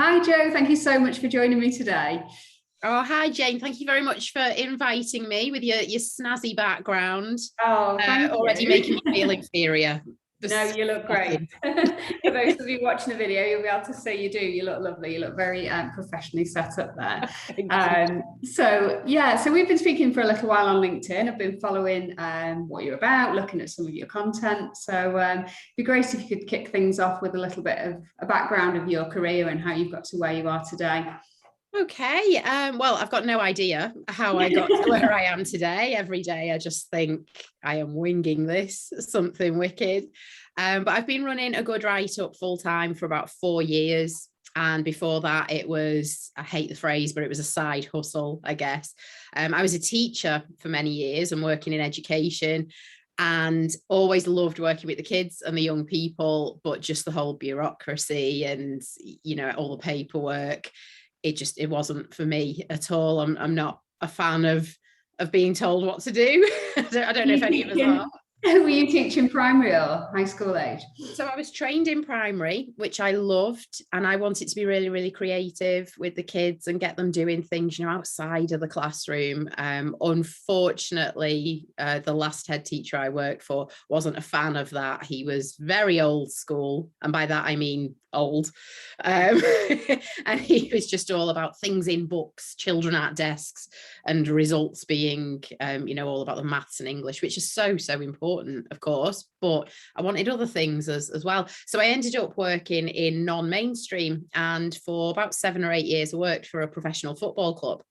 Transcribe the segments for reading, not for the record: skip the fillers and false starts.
Hi, Joe. Thank you so much for joining me today. Oh, hi, Jane. Thank you very much for inviting me with your snazzy background. Oh, thank Already making me you. feel inferior. No, This you look great. For those of you watching the video, you'll be able to see you do. You look lovely. You look very professionally set up there. Thank you. So we've been speaking for a little while on LinkedIn. I've been following what you're about, looking at some of your content. It'd be great if you could kick things off with a little bit of a background of your career and how you've got to where you are today. Okay. Well, I've got no idea how I got to where I am today. Every day, I just think I am winging this, something wicked. But I've been running a good write-up full time for about 4 years. And before that, it was, I hate the phrase, but it was a side hustle, I guess. I was a teacher for many years and working in education and always loved working with the kids and the young people, but just the whole bureaucracy and, all the paperwork, it wasn't for me at all. I'm not a fan of being told what to do. I don't know if any of us are. Were you teaching primary or high school age? So I was trained in primary, which I loved, and I wanted to be really, really creative with the kids and get them doing things, outside of the classroom. Unfortunately, the last head teacher I worked for wasn't a fan of that. He was very old school, and by that I mean old. And he was just all about things in books, children at desks, and results being, all about the maths and English, which is so, so important, of course. But I wanted other things as well. So I ended up working in non-mainstream, and for about 7 or 8 years, I worked for a professional football club,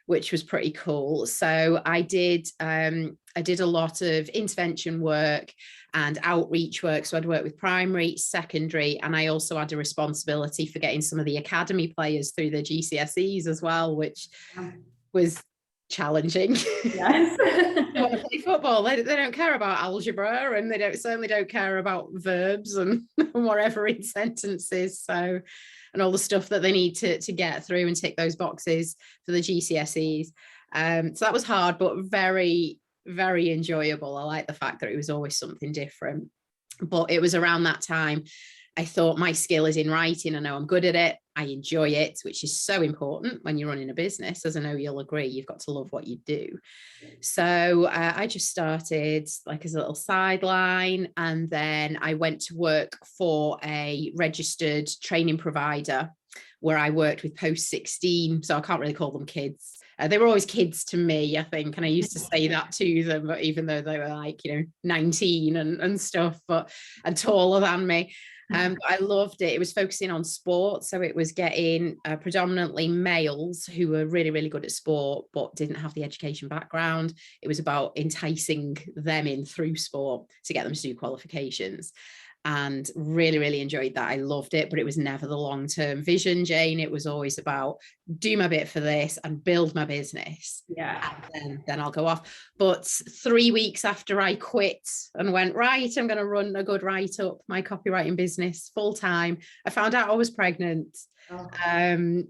which was pretty cool. So I did a lot of intervention work and outreach work. So I'd work with primary, secondary, and I also had a responsibility for getting some of the academy players through their GCSEs as well, which was challenging. Yes. They want to play football. They don't care about algebra, and they certainly don't care about verbs and whatever in sentences. So, and all the stuff that they need to get through and tick those boxes for the GCSEs. So that was hard, but very, very enjoyable. I like the fact that it was always something different. But it was around that time I thought, my skill is in writing. I know I'm good at it. I enjoy it, which is so important when you're running a business. As I know you'll agree, you've got to love what you do. So I just started like as a little sideline. And then I went to work for a registered training provider where I worked with post 16. So I can't really call them kids. They were always kids to me, I think. And I used to say that to them, but even though they were like, 19 and stuff, and taller than me. I loved it. It was focusing on sport. So it was getting predominantly males who were really, really good at sport, but didn't have the education background. It was about enticing them in through sport to get them to do qualifications. And really, really enjoyed that. I loved it, but it was never the long-term vision, Jane. It was always about do my bit for this and build my business. Yeah. And then I'll go off. But 3 weeks after I quit and went, right, I'm going to run a good write-up, my copywriting business full time, I found out I was pregnant. Oh. And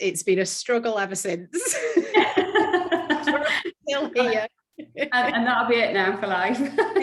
it's been a struggle ever since. Still here. And that'll be it now for life.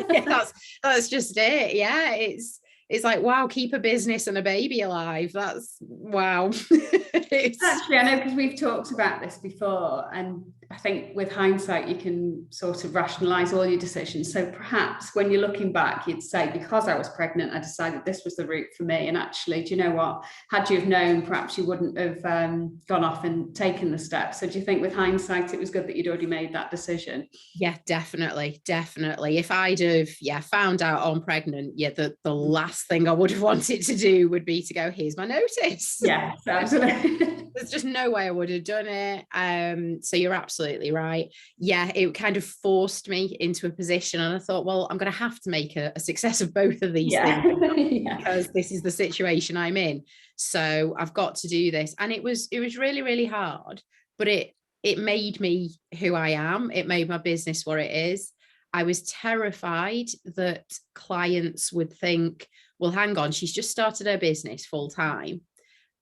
Yeah, that's just it. Yeah, it's like, wow, keep a business and a baby alive. That's wow. Actually, I know, because we've talked about this before, and I think with hindsight you can sort of rationalize all your decisions. So perhaps when you're looking back, you'd say, because I was pregnant, I decided this was the route for me. And actually, do you know what, had you have known, perhaps you wouldn't have gone off and taken the step. So do you think with hindsight it was good that you'd already made that decision? Yeah, definitely. If I'd have found out I'm pregnant, the last thing I would have wanted to do would be to go, here's my notice. Yeah, absolutely. There's just no way I would have done it. So you're absolutely right. Yeah, it kind of forced me into a position, and I thought, well, I'm going to have to make a success of both of these things because this is the situation I'm in. So I've got to do this. And it was really, really hard, but it made me who I am. It made my business what it is. I was terrified that clients would think, well, hang on, she's just started her business full time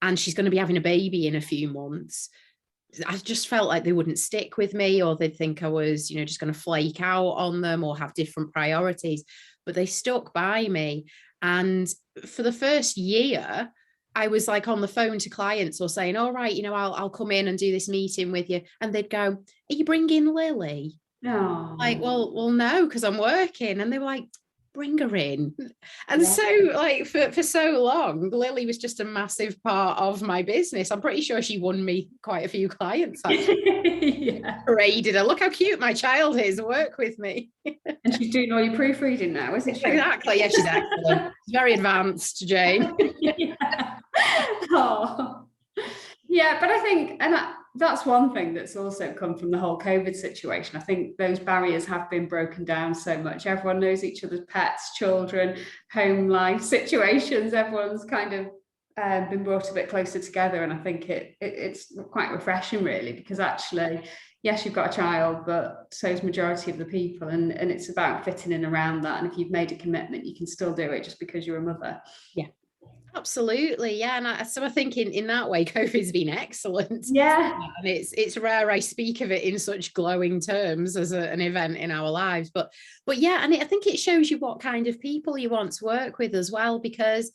and she's going to be having a baby in a few months. I just felt like they wouldn't stick with me, or they'd think I was, just going to flake out on them or have different priorities. But they stuck by me. And for the first year, I was like on the phone to clients or saying, all right, I'll come in and do this meeting with you. And they'd go, are you bringing Lily? No. Like, well, no, because I'm working. And they were like, bring her in. And Yeah. so like for so long, Lily was just a massive part of my business. I'm pretty sure she won me quite a few clients actually. Yeah. Paraded her. Look how cute my child is, work with me. And she's doing all your proofreading now, isn't she? Exactly. Yeah, she's excellent. She's very advanced, Jane. Yeah. Oh. Yeah, but I think, and that's one thing that's also come from the whole COVID situation. I think those barriers have been broken down so much. Everyone knows each other's pets, children, home life situations. Everyone's kind of been brought a bit closer together, and I think it's quite refreshing, really, because actually, yes, you've got a child, but so's majority of the people, and it's about fitting in around that. And if you've made a commitment, you can still do it just because you're a mother. Yeah. Absolutely, yeah, and so I think in that way, COVID's been excellent. Yeah, and it's rare I speak of it in such glowing terms as an event in our lives, but yeah, and I think it shows you what kind of people you want to work with as well, because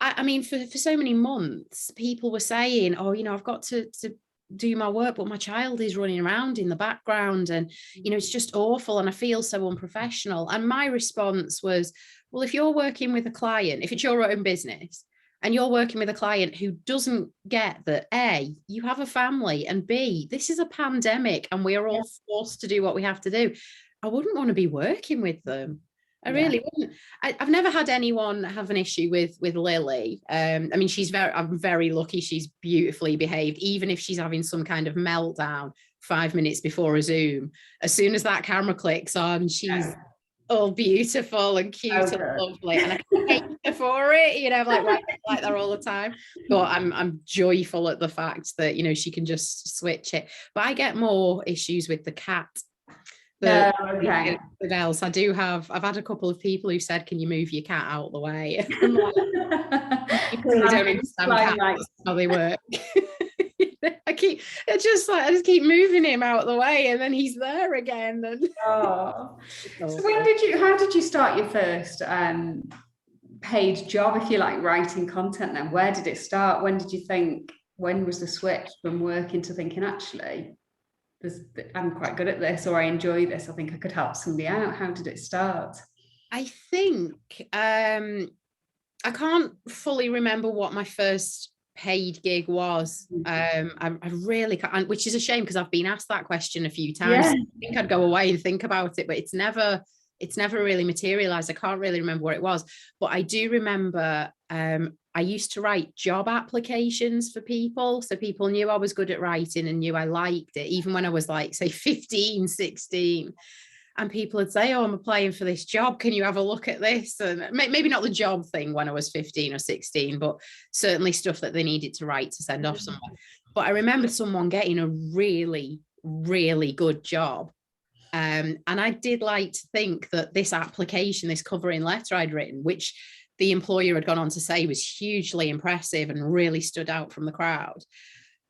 I mean, for so many months, people were saying, oh, I've got to do my work, but my child is running around in the background, and it's just awful, and I feel so unprofessional. And my response was, well, if you're working with a client, if it's your own business and you're working with a client who doesn't get that, A, you have a family, and B, this is a pandemic and we are all forced to do what we have to do, I wouldn't want to be working with them. I really wouldn't. I've never had anyone have an issue with Lily. I mean, I'm very lucky. She's beautifully behaved, even if she's having some kind of meltdown 5 minutes before a Zoom. As soon as that camera clicks on, she's all beautiful and cute and lovely, and I can hate her for it, like that all the time. But I'm joyful at the fact that she can just switch it. But I get more issues with the cat. Anything else. I've had a couple of people who said, can you move your cat out of the way? I'm like, you clearly don't understand cats, how they work. I just keep moving him out of the way, and then he's there again. And so how did you start your first paid job, if you like, writing content then? Where did it start? When was the switch from working to thinking, actually, I'm quite good at this, or I enjoy this, I think I could help somebody out? How did it start? I think I can't fully remember what my first paid gig was. I really can't, which is a shame, because I've been asked that question a few times. I think I'd go away and think about it, but it's never really materialized. I can't really remember what it was, but I do remember I used to write job applications for people, so people knew I was good at writing and knew I liked it, even when I was like, say, 15, 16. And people would say, oh, I'm applying for this job, can you have a look at this? And maybe not the job thing when I was 15 or 16, but certainly stuff that they needed to write to send off somewhere. But I remember someone getting a really, really good job. And I did like to think that this application, this covering letter I'd written, which the employer had gone on to say was hugely impressive and really stood out from the crowd,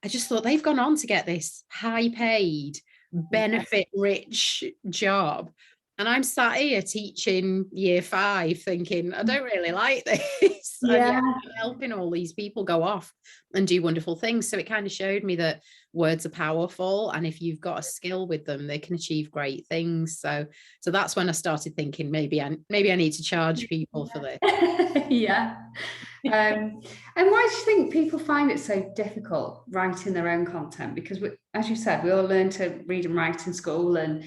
I just thought, they've gone on to get this high paid, benefit rich job, and I'm sat here teaching year 5 thinking, I don't really like this. And yet I'm helping all these people go off and do wonderful things. So it kind of showed me that words are powerful, and if you've got a skill with them, they can achieve great things. So that's when I started thinking, maybe I need to charge people for this. And why do you think people find it so difficult writing their own content? Because as you said, we all learn to read and write in school, and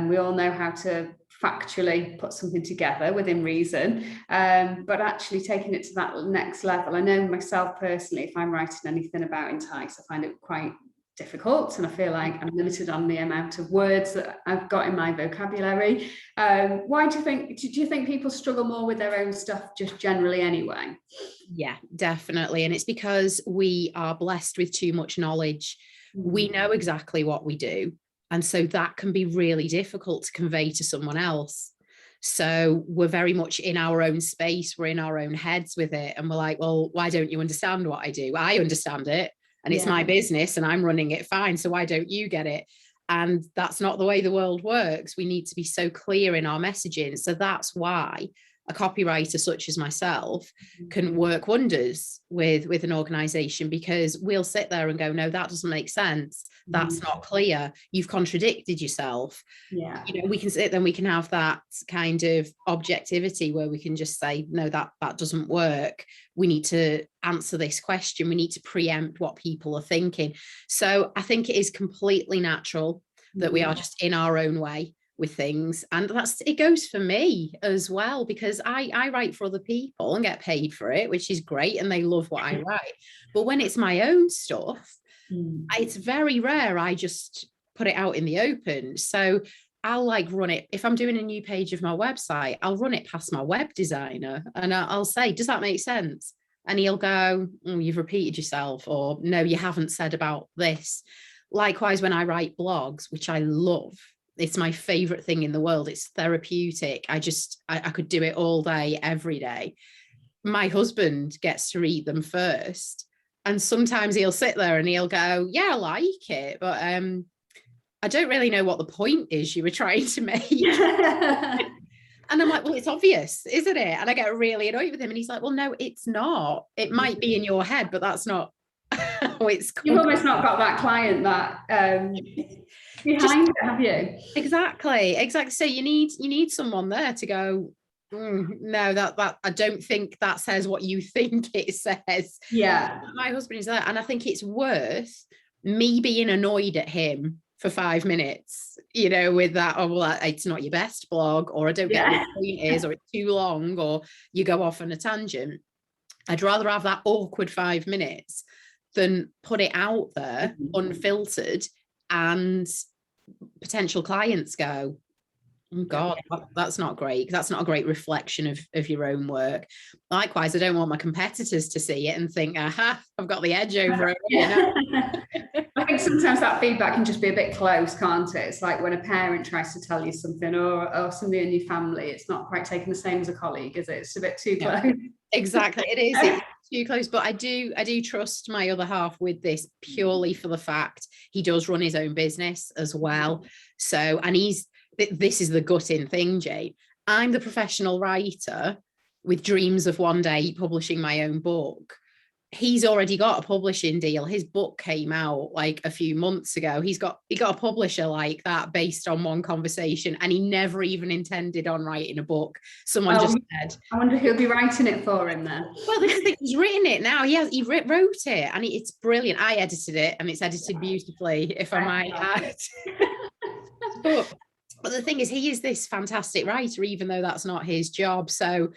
we all know how to factually put something together within reason, but actually taking it to that next level. I know myself personally, if I'm writing anything about Entice, I find it quite difficult, and I feel like I'm limited on the amount of words that I've got in my vocabulary. Why do you think people struggle more with their own stuff just generally anyway? Yeah, definitely. And it's because we are blessed with too much knowledge. We know exactly what we do, and so that can be really difficult to convey to someone else. So we're very much in our own space, we're in our own heads with it, and we're like, well, why don't you understand what I do? I understand it, and it's my business and I'm running it fine, so why don't you get it? And that's not the way the world works. We need to be so clear in our messaging. So that's why a copywriter such as myself can work wonders with an organization, because we'll sit there and go, no, that doesn't make sense. That's not clear. You've contradicted yourself. Yeah. You know, we can sit there and we can have that kind of objectivity where we can just say, no, that doesn't work. We need to answer this question. We need to preempt what people are thinking. So I think it is completely natural that we are just in our own way with things. And it goes for me as well, because I write for other people and get paid for it, which is great. And they love what I write. But when it's my own stuff, it's very rare I just put it out in the open. So I'll like run it. If I'm doing a new page of my website, I'll run it past my web designer and I'll say, does that make sense? And he'll go, oh, you've repeated yourself, or no, you haven't said about this. Likewise, when I write blogs, which I love, it's my favorite thing in the world. It's therapeutic. I could do it all day, every day. My husband gets to read them first. And sometimes he'll sit there and he'll go, yeah, I like it, but I don't really know what the point is you were trying to make. And I'm like, well, it's obvious, isn't it? And I get really annoyed with him. And he's like, well, no, it's not. It might be in your head, but that's not how it's called. You've almost not got that client that behind it, have you? Exactly. So you need someone there to go, no, that I don't think that says what you think it says. Yeah. My husband is there, and I think it's worth me being annoyed at him for 5 minutes, you know, with that, oh, well, it's not your best blog, or I don't get what the point is, or it's too long, or you go off on a tangent. I'd rather have that awkward 5 minutes than put it out there unfiltered and potential clients go, oh God, that's not great. That's not a great reflection of your own work. Likewise, I don't want my competitors to see it and think, aha, I've got the edge over it. You know? I think sometimes that feedback can just be a bit close, can't it? It's like when a parent tries to tell you something, or somebody in your family, it's not quite taken the same as a colleague, is it? It's a bit too close. Exactly, it is. It's too close. But I do trust my other half with this, purely for the fact he does run his own business as well. So, and this is the gutting thing, Jane. I'm the professional writer with dreams of one day publishing my own book. He's already got a publishing deal. His book came out like a few months ago. He got a publisher like that based on one conversation, and he never even intended on writing a book. Someone just said, I wonder who'll be writing it for him then. Well, this thing, he's written it now. He wrote it, and it's brilliant. I edited it, and it's edited beautifully, if I might add. But the thing is, he is this fantastic writer, even though that's not his job. So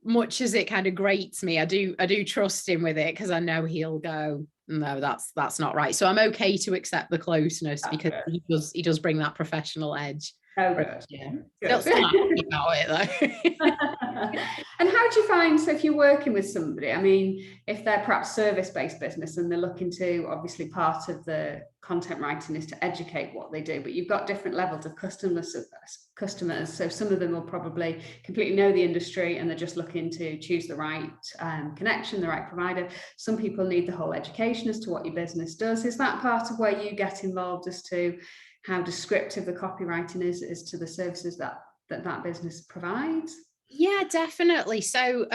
much as it kind of grates me, I do trust him with it, because I know he'll go, no, that's not right. So I'm okay to accept the closeness, because he does bring that professional edge. Oh, good. Yeah. Not so happy about it though. And how do you find, so if you're working with somebody, I mean, if they're perhaps service-based business and they're looking to, obviously part of the content writing is to educate what they do, but you've got different levels of customers. So some of them will probably completely know the industry and they're just looking to choose the right connection, the right provider. Some people need the whole education as to what your business does. Is that part of where you get involved, as to how descriptive the copywriting is to the services that business provides? Yeah, definitely. So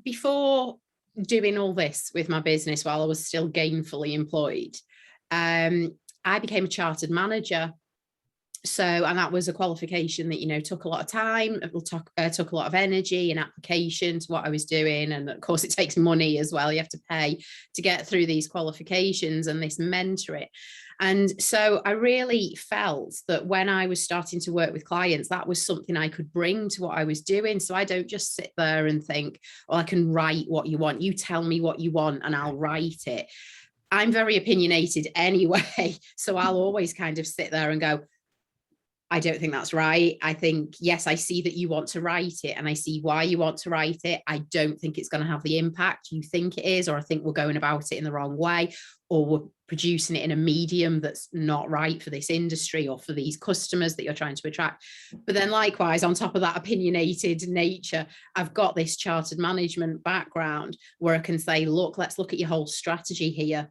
before doing all this with my business, while I was still gainfully employed, I became a chartered manager. So, and that was a qualification that, you know, took a lot of time, took a lot of energy and application to what I was doing. And of course, it takes money as well. You have to pay to get through these qualifications and this mentoring. And so I really felt that when I was starting to work with clients, that was something I could bring to what I was doing. So I don't just sit there and think, well, I can write what you want. You tell me what you want and I'll write it. I'm very opinionated anyway. So I'll always kind of sit there and go, I don't think that's right. I think, yes, I see that you want to write it and I see why you want to write it. I don't think it's going to have the impact you think it is, or I think we're going about it in the wrong way, or we're producing it in a medium that's not right for this industry or for these customers that you're trying to attract. But then likewise, on top of that opinionated nature, I've got this chartered management background where I can say, look, let's look at your whole strategy here.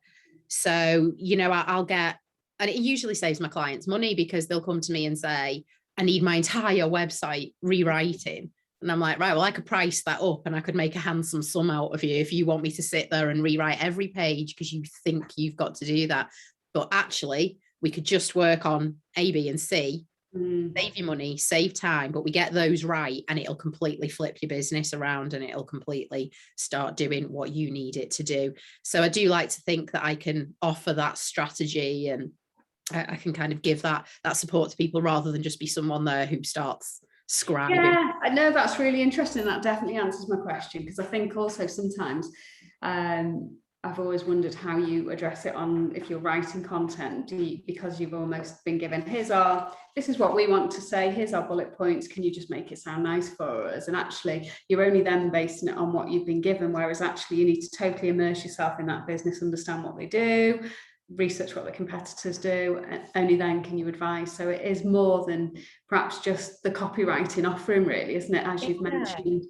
So, you know, I'll get, and it usually saves my clients money, because they'll come to me and say, I need my entire website rewriting. And I'm like, right, well, I could price that up and I could make a handsome sum out of you if you want me to sit there and rewrite every page because you think you've got to do that. But actually, we could just work on A, B, and C, save you money, save time, but we get those right and it'll completely flip your business around and it'll completely start doing what you need it to do. So I do like to think that I can offer that strategy and I can kind of give that support to people rather than just be someone there who starts scribing. Yeah, I know, that's really interesting. That definitely answers my question, because I think also sometimes I've always wondered how you address it on, if you're writing content, because you've almost been given, this is what we want to say, here's our bullet points, can you just make it sound nice for us? And actually you're only then basing it on what you've been given, whereas actually you need to totally immerse yourself in that business, understand what they do, research what the competitors do, and only then can you advise. So it is more than perhaps just the copywriting offering, really, isn't it, as you've mentioned?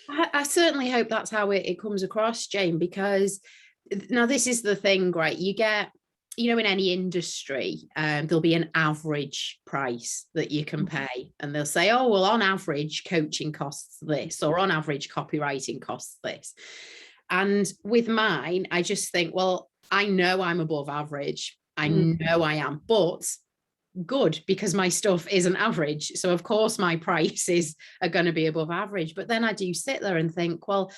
I certainly hope that's how it comes across, Jane, because now this is the thing, right? You get, in any industry, there'll be an average price that you can pay, and they'll say, oh, well, on average coaching costs this, or on average copywriting costs this. And with mine, I just think, well, I know I'm above average. I know I am, but good, because my stuff isn't average. So of course my prices are going to be above average. But then I do sit there and think, well,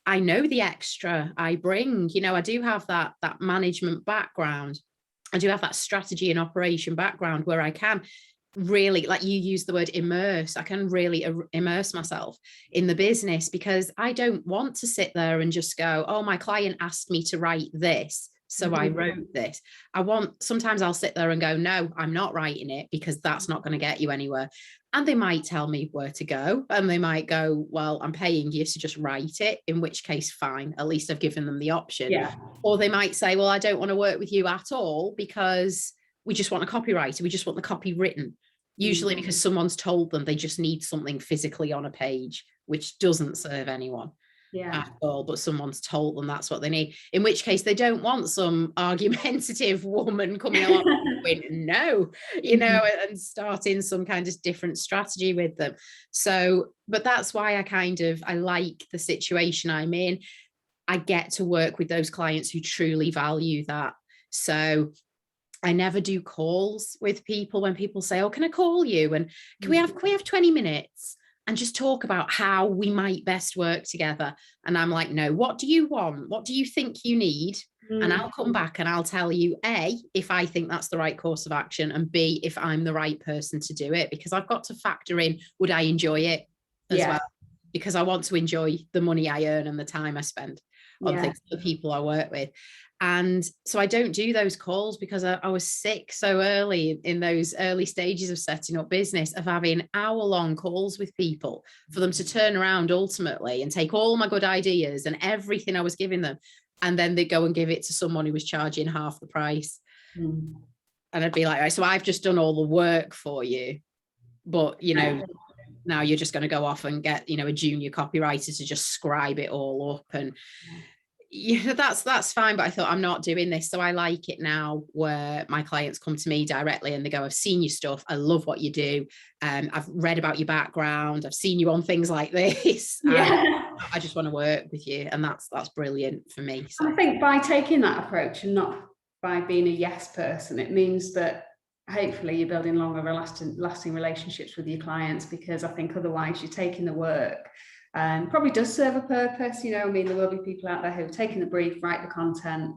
I know the extra I bring. I do have that management background. I do have that strategy and operation background where I can really, like you use the word immerse, I can really immerse myself in the business, because I don't want to sit there and just go, oh, my client asked me to write this, so I wrote this. Sometimes I'll sit there and go, no, I'm not writing it, because that's not going to get you anywhere. And they might tell me where to go, and they might go, well, I'm paying you to just write it, in which case, fine, at least I've given them the option. Yeah. Or they might say, well, I don't want to work with you at all, because we just want a copywriter, we just want the copy written. Usually because someone's told them they just need something physically on a page, which doesn't serve anyone at all, but someone's told them that's what they need, in which case they don't want some argumentative woman coming along going, no, and starting some kind of different strategy with them. So, but that's why I like the situation I'm in. I get to work with those clients who truly value that. So I never do calls with people when people say, oh, can I call you? And can we have 20 minutes and just talk about how we might best work together? And I'm like, no, what do you want? What do you think you need? And I'll come back and I'll tell you, A, if I think that's the right course of action, and B, if I'm the right person to do it, because I've got to factor in, would I enjoy it as well? Because I want to enjoy the money I earn and the time I spend on things, the people I work with. And so I don't do those calls, because I was sick so early in those early stages of setting up business, of having hour-long calls with people for them to turn around ultimately and take all my good ideas and everything I was giving them, and then they go and give it to someone who was charging half the price. And I'd be like, right, so I've just done all the work for you, but now you're just going to go off and get a junior copywriter to just scribe it all up. And that's fine, but I thought, I'm not doing this. So I like it now where my clients come to me directly and they go, I've seen your stuff, I love what you do, I've read about your background, I've seen you on things like this, I just want to work with you. And that's brilliant for me. So I think by taking that approach and not by being a yes person, it means that hopefully you're building longer lasting relationships with your clients, because I think otherwise you're taking the work, and probably does serve a purpose. There will be people out there who have taken the brief, write the content,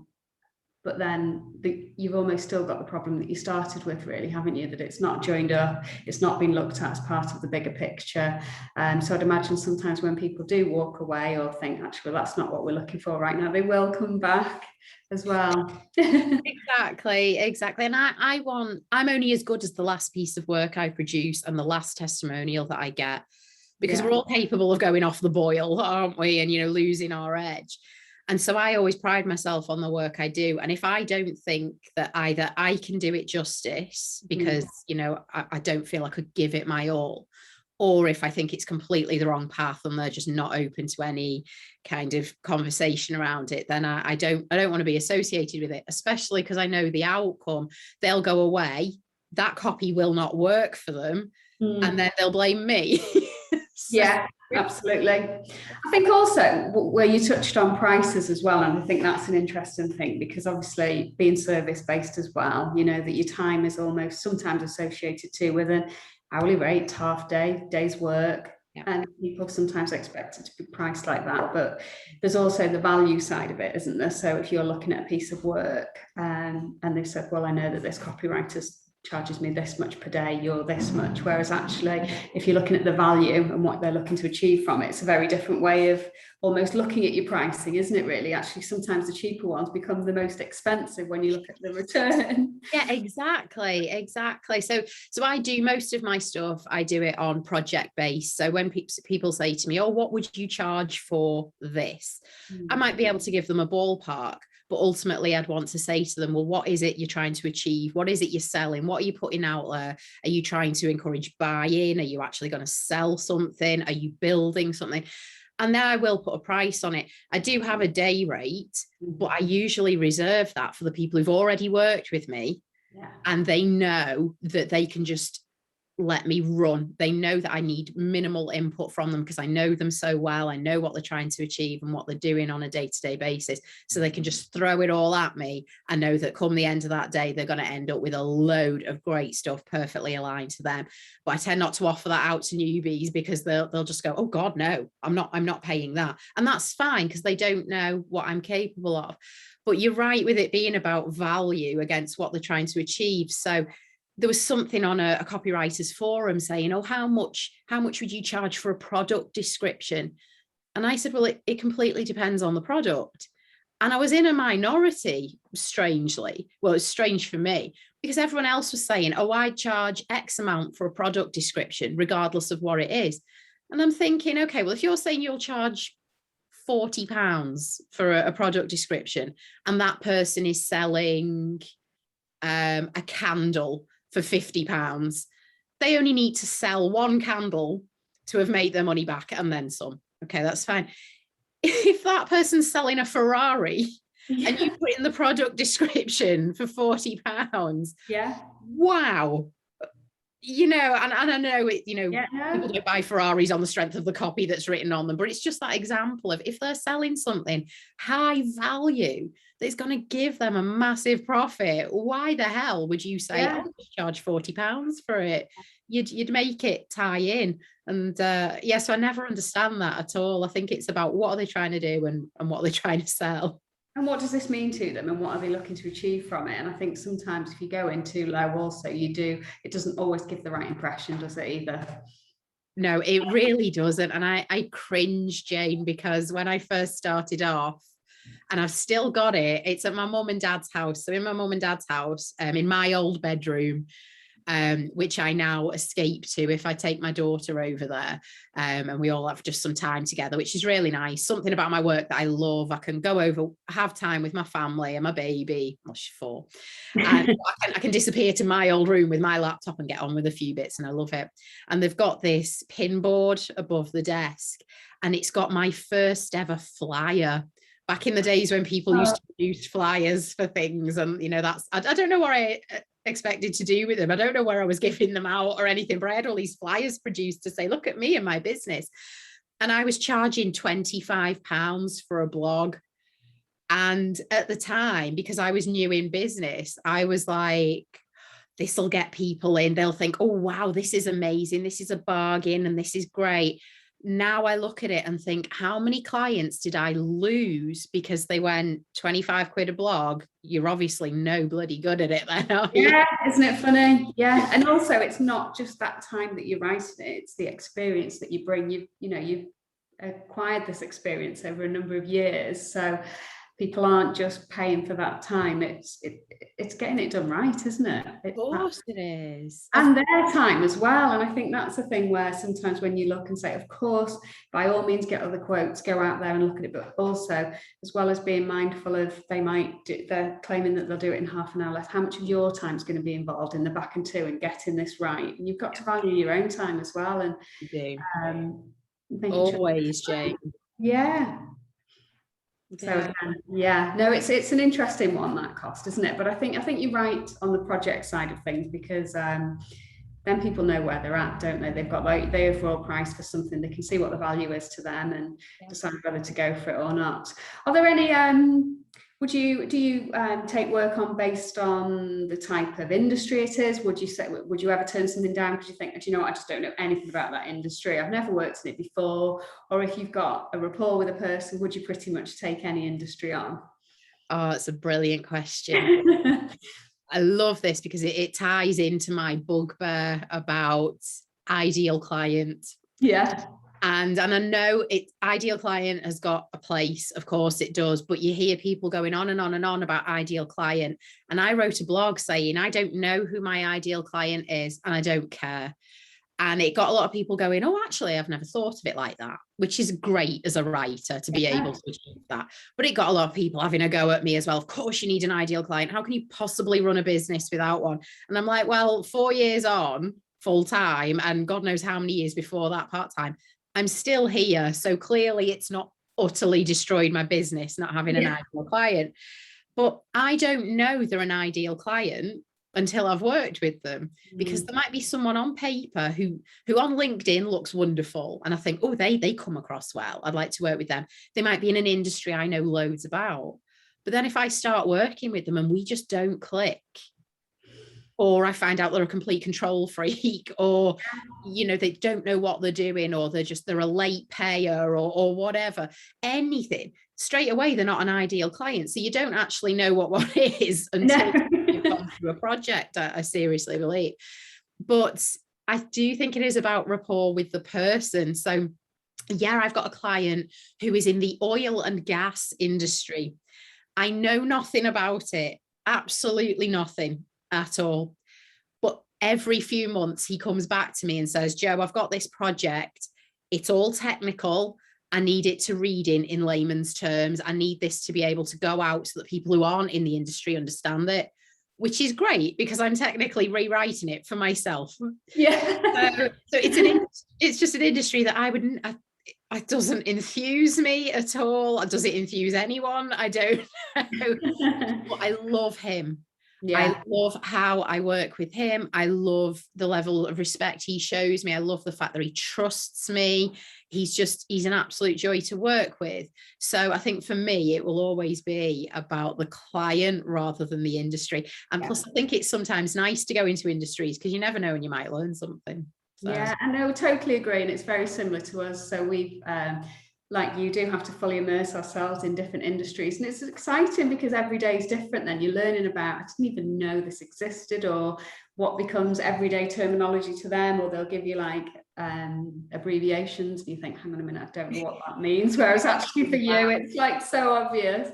but then you've almost still got the problem that you started with, really, haven't you? That it's not joined up, it's not been looked at as part of the bigger picture. So I'd imagine sometimes when people do walk away or think, actually, well, that's not what we're looking for right now, they will come back as well. Exactly. And I'm only as good as the last piece of work I produce and the last testimonial that I get, because we're all capable of going off the boil, aren't we? And, losing our edge. And so I always pride myself on the work I do. And if I don't think that either I can do it justice, because, I don't feel I could give it my all, or if I think it's completely the wrong path and they're just not open to any kind of conversation around it, then I don't want to be associated with it, especially because I know the outcome. They'll go away, that copy will not work for them, and then they'll blame me. Yeah, absolutely. I think also where you touched on prices as well, and I think that's an interesting thing, because obviously being service based as well, you know, that your time is almost sometimes associated too with an hourly rate, half day, day's work. Yeah. And people sometimes expect it to be priced like that, but there's also the value side of it, isn't there? So if you're looking at a piece of work, and they've said, well, I know that this copywriter's charges me this much per day, you're this much. Whereas actually, if you're looking at the value and what they're looking to achieve from it, it's a very different way of almost looking at your pricing, isn't it, really? Actually, sometimes the cheaper ones become the most expensive when you look at the return. Yeah, exactly. So I do most of my stuff, I do it on project base. So when people say to me, oh, what would you charge for this? I might be able to give them a ballpark. But ultimately, I'd want to say to them, well, what is it you're trying to achieve? What is it you're selling? What are you putting out there? Are you trying to encourage buy-in? Are you actually going to sell something? Are you building something? And then I will put a price on it. I do have a day rate, but I usually reserve that for the people who've already worked with me. Yeah. And they know that they can just let me run. They know that I need minimal input from them because I know them so well. I know what they're trying to achieve and what they're doing on a day-to-day basis. So they can just throw it all at me. I know that come the end of that day, they're going to end up with a load of great stuff perfectly aligned to them. But I tend not to offer that out to newbies because they'll just go, oh God, no, I'm not paying that. And that's fine because they don't know what I'm capable of. But you're right with it being about value against what they're trying to achieve. So there was something on a copywriters forum saying, oh, how much would you charge for a product description? And I said, well, it completely depends on the product. And I was in a minority, strangely. Well, it's strange for me because everyone else was saying, oh, I charge X amount for a product description, regardless of what it is. And I'm thinking, okay, well, if you're saying you'll charge £40 for a product description and that person is selling a candle for £50, they only need to sell one candle to have made their money back and then some. Okay, that's fine. If that person's selling a Ferrari and you put in the product description for £40, yeah, wow. You know, and I know it, you know, people don't buy Ferraris on the strength of the copy that's written on them, but it's just that example of if they're selling something high value that's going to give them a massive profit, why the hell would you say, oh, just charge £40 for it? You'd make it tie in. And so I never understand that at all. I think it's about what are they trying to do and what are they trying to sell. And what does this mean to them and what are they looking to achieve from it? And I think sometimes if you go in too low also, it doesn't always give the right impression, does it either? No, it really doesn't. And I cringe, Jane, because when I first started off, and I've still got it, it's at my mum and dad's house. So in my mum and dad's house, in my old bedroom, which I now escape to if I take my daughter over there, and we all have just some time together, which is really nice. Something about my work that I love. I can go over, have time with my family and my baby. Well, she's 4. And I can disappear to my old room with my laptop and get on with a few bits, and I love it. And they've got this pin board above the desk, and it's got my first ever flyer. Back in the days when people used to produce flyers for things, and you know, I don't know what I expected to do with them. I don't know where I was giving them out or anything, but I had all these flyers produced to say, look at me and my business. And I was charging £25 for a blog. And at the time, because I was new in business, I was like, this will get people in. They'll think, oh, wow, this is amazing. This is a bargain and this is great. Now I look at it and think, how many clients did I lose because they went 25 quid a blog? You're obviously no bloody good at it then, are you? Yeah, isn't it funny? Yeah. And also it's not just that time that you're writing it, it's the experience that you bring. You've acquired this experience over a number of years. So people aren't just paying for that time. It's getting it done right, isn't it? Of course it is. And their time as well. And I think that's the thing where sometimes when you look and say, of course, by all means, get other quotes, go out there and look at it. But also, as well as being mindful of they're claiming that they'll do it in half an hour less, how much of your time is going to be involved in the back and two and getting this right? And you've got to value your own time as well. And you do. Always, Jane. Yeah. So no, it's an interesting one, that cost, isn't it? But I think you're right on the project side of things, because then people know where they're at, don't they? They've got like the overall price for something, they can see what the value is to them and decide whether to go for it or not. Are there any do you take work on based on the type of industry it is? Would you ever turn something down because you think, do you know what, I just don't know anything about that industry, I've never worked in it before? Or if you've got a rapport with a person, would you pretty much take any industry on? Oh, it's a brilliant question. I love this because it ties into my bugbear about ideal client. Yeah. And I know ideal client has got a place, of course it does, but you hear people going on and on and on about ideal client. And I wrote a blog saying, I don't know who my ideal client is and I don't care. And it got a lot of people going, oh, actually, I've never thought of it like that, which is great as a writer to be able to achieve that. But it got a lot of people having a go at me as well. Of course, you need an ideal client. How can you possibly run a business without one? And I'm like, well, 4 years on full time, and God knows how many years before that part time, I'm still here. So clearly it's not utterly destroyed my business, not having an ideal client. But I don't know they're an ideal client until I've worked with them, because there might be someone on paper who on LinkedIn looks wonderful. And I think, oh, they come across well, I'd like to work with them. They might be in an industry I know loads about. But then if I start working with them and we just don't click, or I find out they're a complete control freak, or, they don't know what they're doing, or they're a late payer or whatever, anything, straight away, they're not an ideal client. So you don't actually know what one is until you've gone through a project, I seriously believe. But I do think it is about rapport with the person. So yeah, I've got a client who is in the oil and gas industry. I know nothing about it, absolutely nothing at all. But every few months he comes back to me and says, Jo, I've got this project. It's all technical. I need it to read in layman's terms. I need this to be able to go out so that people who aren't in the industry understand it, which is great because I'm technically rewriting it for myself. Yeah. So it's just an industry that it doesn't enthuse me at all. Does it enthuse anyone? I don't know. But I love him. Yeah. I love how I work with him. I love the level of respect he shows me. I love the fact that he trusts me. He's an absolute joy to work with. So I think for me, it will always be about the client rather than the industry. And plus, I think it's sometimes nice to go into industries because you never know when you might learn something. So. Yeah, and I would totally agree. And it's very similar to us. So we've, like you do have to fully immerse ourselves in different industries. And it's exciting because every day is different. Then you're learning about, I didn't even know this existed, or what becomes everyday terminology to them, or they'll give you like abbreviations and you think, hang on a minute, I don't know what that means. Whereas actually for you, it's like so obvious.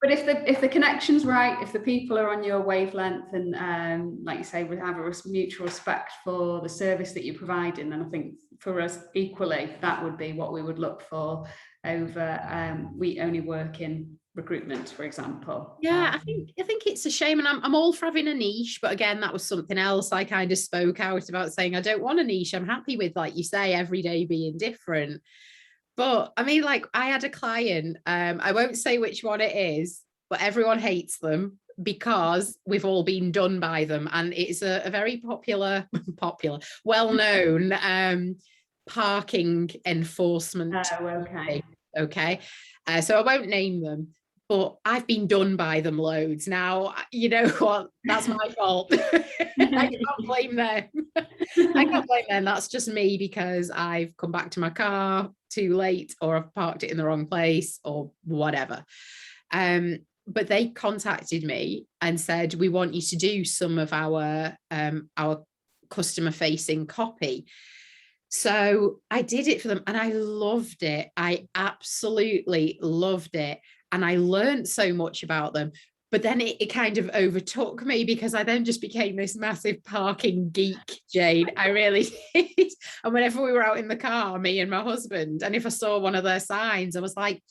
But if the connection's right, if the people are on your wavelength and like you say, we have a mutual respect for the service that you're providing, then I think for us equally, that would be what we would look for over we only work in recruitment, for example. Yeah, I think it's a shame, and I'm all for having a niche, but again, that was something else I kind of spoke out about, saying I don't want a niche. I'm happy with, like you say, every day being different. But I mean, like I had a client, I won't say which one it is, but everyone hates them because we've all been done by them. And it's a very popular, well-known parking enforcement. Oh, okay. Okay. So I won't name them, but I've been done by them loads. Now, you know what? That's my fault. I can't blame them. I can't blame them. That's just me because I've come back to my car too late, or I've parked it in the wrong place, or whatever. But they contacted me and said, we want you to do some of our customer facing copy. So I did it for them and I loved it. I absolutely loved it. And I learned so much about them. But then it kind of overtook me because I then just became this massive parking geek, Jane. I really did. And whenever we were out in the car, me and my husband, and if I saw one of their signs, I was like,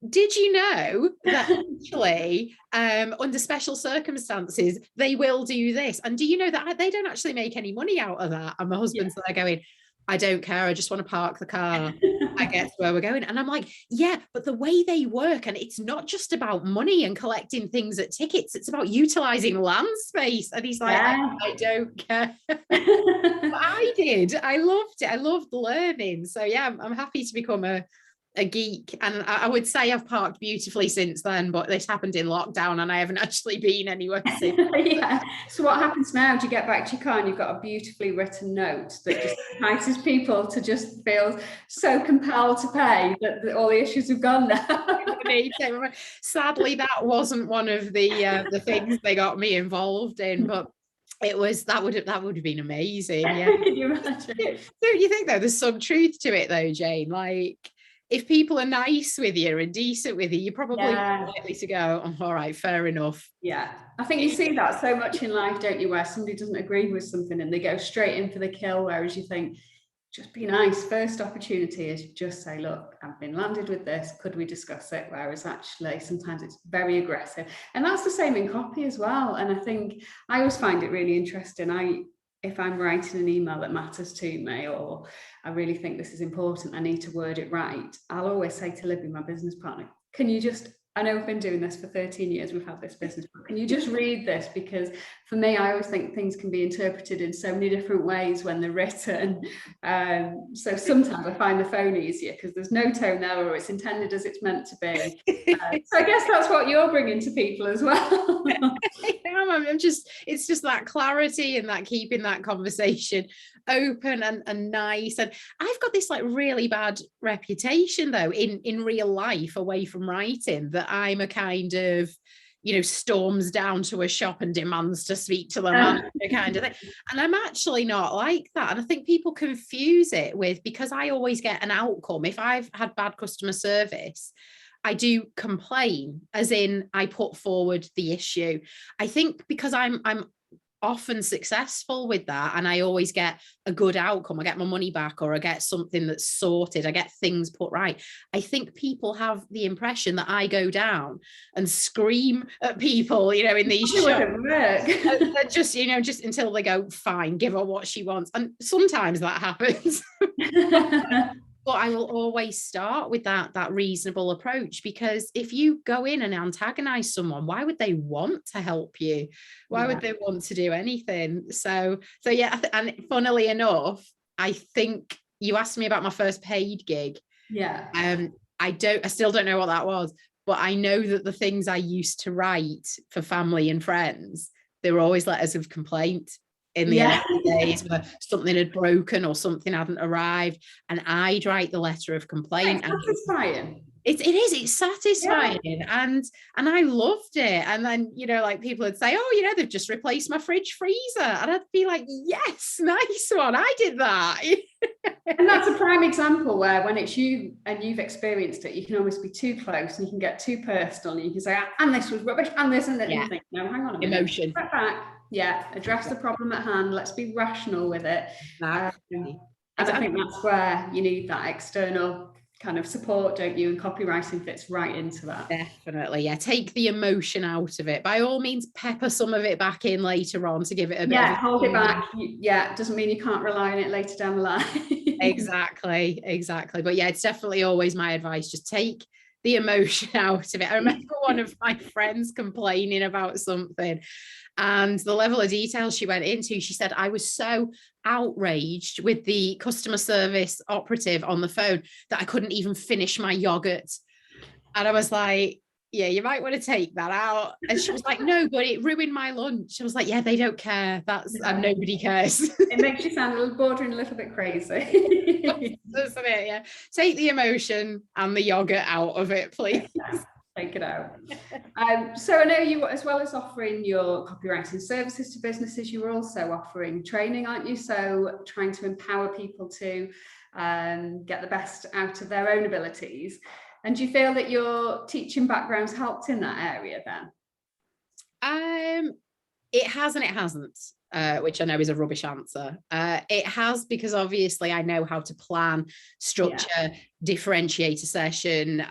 did you know that actually under special circumstances, they will do this? And do you know that they don't actually make any money out of that? And my husband's there going, I don't care. I just want to park the car. I get to where we're going. And I'm like, yeah, but the way they work, and it's not just about money and collecting things at tickets, it's about utilizing land space. And he's like, Yeah. I don't care. I did. I loved it. I loved learning. So yeah, I'm happy to become a geek. And I would say I've parked beautifully since then, but this happened in lockdown and I haven't actually been anywhere since. Yeah. So what happens now? Do you get back to your car and you've got a beautifully written note that just entices people to just feel so compelled to pay that all the issues have gone now? Sadly, that wasn't one of the things they got me involved in, but that would have been amazing. Yeah. Can you imagine? Don't you think though there's some truth to it though, Jane? Like, if people are nice with you and decent with you, you're probably likely to go, oh, all right, fair enough. Yeah, I think you see that so much in life, don't you, where somebody doesn't agree with something and they go straight in for the kill, whereas you think, just be nice. First opportunity is just say, look, I've been landed with this, could we discuss it? Whereas actually sometimes it's very aggressive. And that's the same in copy as well. And I think I always find it really interesting. If I'm writing an email that matters to me, or I really think this is important, I need to word it right, I'll always say to Libby, my business partner, can you just, I know we've been doing this for 13 years, we've had this business, but can you just read this? Because for me, I always think things can be interpreted in so many different ways when they're written. So sometimes I find the phone easier because there's no tone there, or it's intended as it's meant to be. So I guess that's what you're bringing to people as well. It's just that clarity and that keeping that conversation open and nice. And I've got this like really bad reputation though in real life away from writing, that I'm a kind of, storms down to a shop and demands to speak to the manager kind of thing. And I'm actually not like that. And I think people confuse it with, because I always get an outcome. If I've had bad customer service, I do complain, as in I put forward the issue. I think because I'm often successful with that and I always get a good outcome, I get my money back, or I get something that's sorted, I get things put right, I think people have the impression that I go down and scream at people, in these shops. Just until they go, fine, give her what she wants. And sometimes that happens. But I will always start with that reasonable approach, because if you go in and antagonize someone, why would they want to help you? Why would they want to do anything? So yeah, and funnily enough, I think you asked me about my first paid gig. Yeah. I still don't know what that was, but I know that the things I used to write for family and friends, they were always letters of complaint. In the early days, where something had broken or something hadn't arrived, and I'd write the letter of complaint. It's satisfying. It's satisfying, and I loved it. And then like people would say, oh, they've just replaced my fridge freezer, and I'd be like, yes, nice one, I did that. And that's a prime example where when it's you and you've experienced it, you can almost be too close and you can get too personal, and you can say, and this was rubbish, and this and that. And you think, no, hang on a minute. Emotion. Step back. Yeah, address the problem at hand. Let's be rational with it. And I think that's where you need that external kind of support, don't you? And copywriting fits right into that. Definitely, yeah. Take the emotion out of it. By all means, pepper some of it back in later on to give it a bit. Yeah, hold it back. Yeah, doesn't mean you can't rely on it later down the line. Exactly. But yeah, it's definitely always my advice. Just take the emotion out of it. I remember one of my friends complaining about something, and the level of detail she went into, she said, I was so outraged with the customer service operative on the phone that I couldn't even finish my yogurt. And I was like, yeah, you might want to take that out. And she was like, no, but it ruined my lunch. I was like, yeah, they don't care. Nobody cares. It makes you sound bordering a little bit crazy. Doesn't it? Yeah. Take the emotion and the yogurt out of it, please. Take it out. So I know you, as well as offering your copywriting services to businesses, you were also offering training, aren't you? So trying to empower people to get the best out of their own abilities. And do you feel that your teaching background's helped in that area then? It has and it hasn't, which I know is a rubbish answer. It has, because obviously I know how to plan, structure, differentiate a session,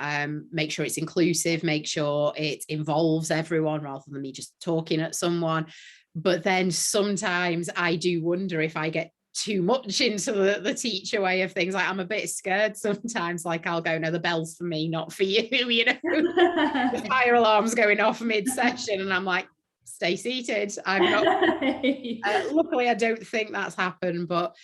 make sure it's inclusive, make sure it involves everyone rather than me just talking at someone. But then sometimes I do wonder if I get too much into the teacher way of things. Like, I'm a bit scared sometimes. Like, I'll go, no, the bell's for me, not for you. You know, the fire alarm's going off mid-session, and I'm like, stay seated. I'm not. Luckily, I don't think that's happened, but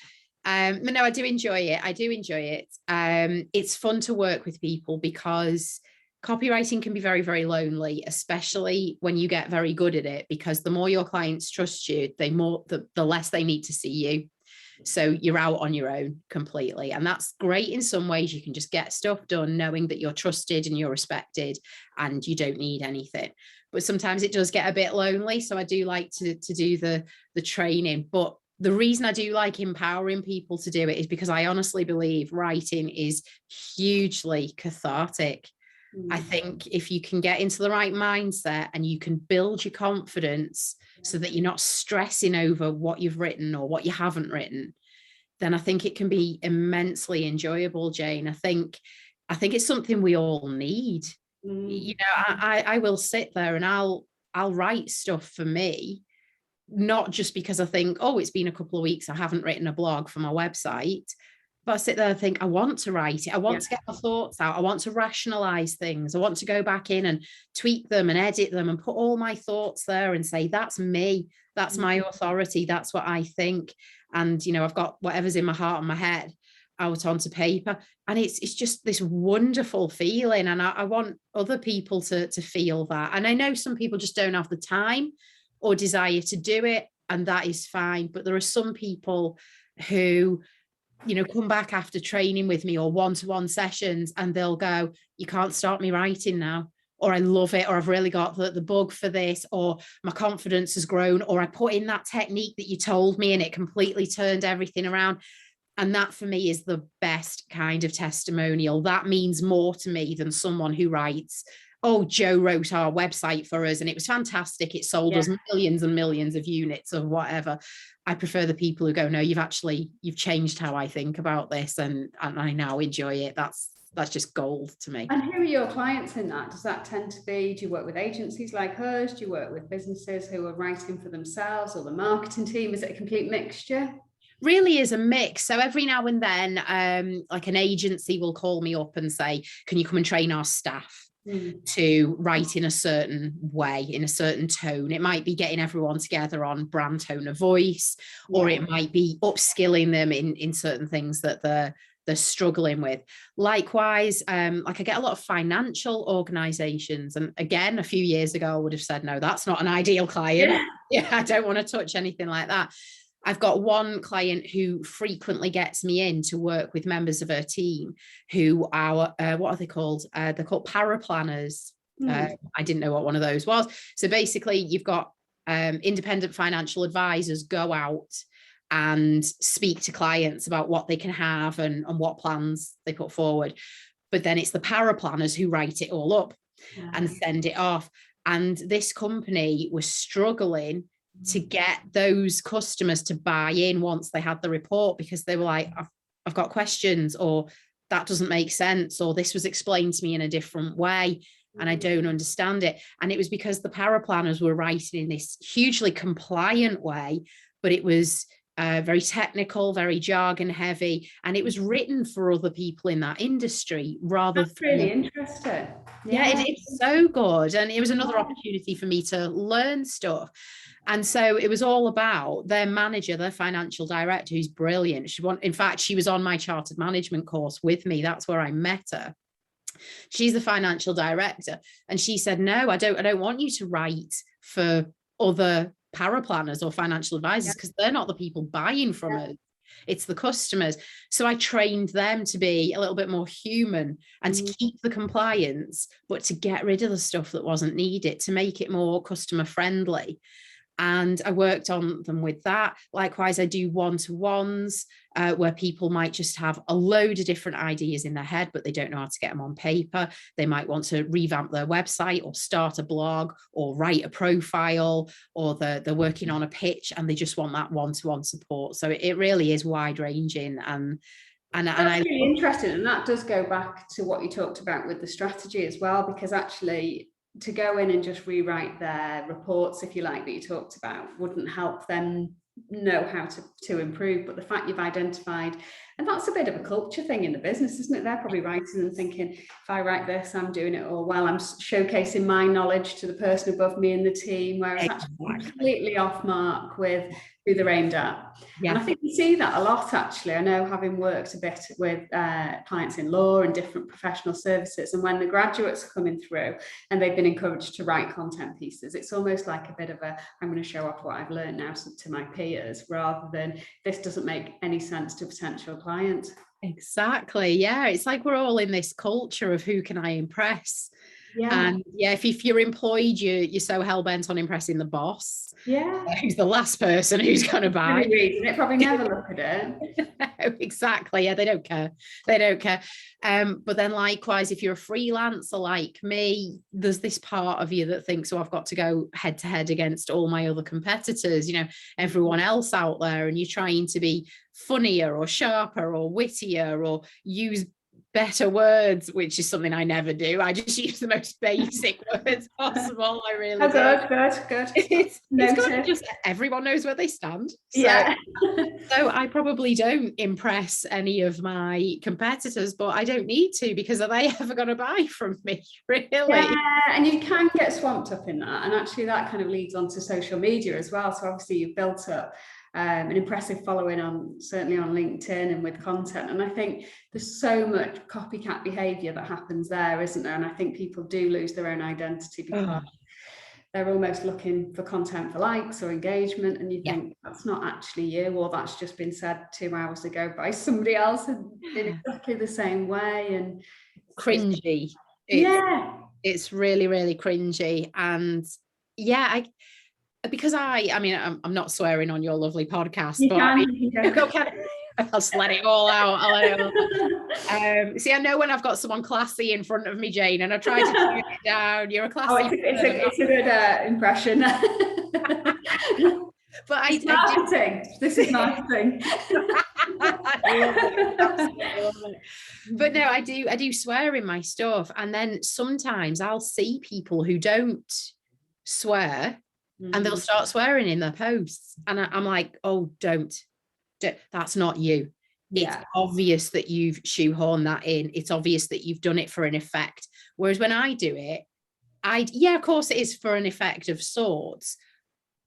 no, I do enjoy it. I do enjoy it. It's fun to work with people because copywriting can be very, very lonely, especially when you get very good at it, because the more your clients trust you, the less they need to see you. So you're out on your own completely. And that's great in some ways. You can just get stuff done knowing that you're trusted and you're respected and you don't need anything. But sometimes it does get a bit lonely. So I do like to do the training. But the reason I do like empowering people to do it is because I honestly believe writing is hugely cathartic. I think if you can get into the right mindset and you can build your confidence so that you're not stressing over what you've written or what you haven't written, then I think it can be immensely enjoyable, Jane. I think it's something we all need. You know, I will sit there and I'll write stuff for me, not just because I think, oh, it's been a couple of weeks, I haven't written a blog for my website. But I sit there and think, I want to write it. I want to get my thoughts out. I want to rationalize things. I want to go back in and tweak them and edit them and put all my thoughts there and say, that's me. That's my authority. That's what I think. And, you know, I've got whatever's in my heart and my head out onto paper. And it's just this wonderful feeling. And I want other people to feel that. And I know some people just don't have the time or desire to do it. And that is fine. But there are some people who, you know, come back after training with me or one-to-one sessions and they'll go, you can't stop me writing now, or I love it, or I've really got the bug for this, or my confidence has grown, or I put in that technique that you told me and it completely turned everything around. And that for me is the best kind of testimonial. That means more to me than someone who writes, oh, Joe wrote our website for us and it was fantastic. It sold us millions and millions of units of whatever. I prefer the people who go, no, you've changed how I think about this and I now enjoy it. That's just gold to me. And who are your clients in that? Does that tend to be, do you work with agencies like hers? Do you work with businesses who are writing for themselves, or the marketing team? Is it a complete mixture? Really is a mix. So every now and then, like an agency will call me up and say, can you come and train our staff to write in a certain way, in a certain tone? It might be getting everyone together on brand tone of voice, or it might be upskilling them in certain things that they're struggling with. Likewise, like I get a lot of financial organizations. And again, a few years ago, I would have said, no, that's not an ideal client. I don't want to touch anything like that. I've got one client who frequently gets me in to work with members of her team who are, what are they called? They're called paraplanners. I didn't know what one of those was. So basically you've got independent financial advisors go out and speak to clients about what they can have and what plans they put forward. But then it's the paraplanners who write it all up and send it off. And this company was struggling to get those customers to buy in once they had the report, because they were like, I've got questions, or that doesn't make sense, or this was explained to me in a different way and I don't understand it. And it was because the paraplanners were writing in this hugely compliant way, but it was very technical, very jargon heavy, and it was written for other people in that industry rather. That's really interesting. It's so good. And it was another opportunity for me to learn stuff. And so it was all about their manager, their financial director, who's brilliant. In fact, she was on my chartered management course with me. That's where I met her. She's the financial director. And she said, no, I don't want you to write for other paraplanners or financial advisors, because they're not the people buying from us. It's the customers. So I trained them to be a little bit more human and to keep the compliance, but to get rid of the stuff that wasn't needed, to make it more customer friendly. And I worked on them with that. Likewise, I do one-to-ones where people might just have a load of different ideas in their head, but they don't know how to get them on paper. They might want to revamp their website or start a blog or write a profile, or they're working on a pitch and they just want that one-to-one support. So it really is wide-ranging. And that's really interesting. And that does go back to what you talked about with the strategy as well, because actually, to go in and just rewrite their reports, if you like, that you talked about, wouldn't help them know how to improve. But the fact you've identified, and that's a bit of a culture thing in the business, isn't it? They're probably writing and thinking, if I write this, I'm doing it all well. I'm showcasing my knowledge to the person above me in the team, whereas Exactly. actually completely off mark with who they're aimed at. Yeah. And I think you see that a lot, actually. I know, having worked a bit with clients in law and different professional services, and when the graduates are coming through and they've been encouraged to write content pieces, it's almost like a bit of a, I'm going to show off what I've learned now to my peers, rather than this doesn't make any sense to potential clients. Exactly. Yeah. It's like we're all in this culture of who can I impress? Yeah. And yeah, if you're employed, you're so hell-bent on impressing the boss. Yeah. Who's the last person who's going to buy. They probably never look at it. Exactly. Yeah, they don't care. They don't care. But then likewise, if you're a freelancer like me, there's this part of you that thinks, oh, I've got to go head to head against all my other competitors, everyone else out there, and you're trying to be funnier or sharper or wittier or use better words, which is something I never do. I just use the most basic words possible. I really do. Good. It's good. Just everyone knows where they stand. So, yeah. So I probably don't impress any of my competitors, but I don't need to, because are they ever going to buy from me, really? Yeah, and you can get swamped up in that. And actually that kind of leads on to social media as well. So obviously you've built up an impressive following certainly on LinkedIn and with content. And I think there's so much copycat behavior that happens there, isn't there? And I think people do lose their own identity because they're almost looking for content for likes or engagement, and you think that's not actually you, or that's just been said 2 hours ago by somebody else in exactly the same way. And cringy. It's really, really cringy. And because I'm not swearing on your lovely podcast, I'll just let it all out. See, I know when I've got someone classy in front of me, Jane, and I try to tone it down. You're a classy. It's a good impression. But it's marketing. This is marketing. But no, I do swear in my stuff, and then sometimes I'll see people who don't swear. And they'll start swearing in their posts. And I'm like, oh, don't. That's not you. It's obvious that you've shoehorned that in. It's obvious that you've done it for an effect. Whereas when I do it, of course it is for an effect of sorts.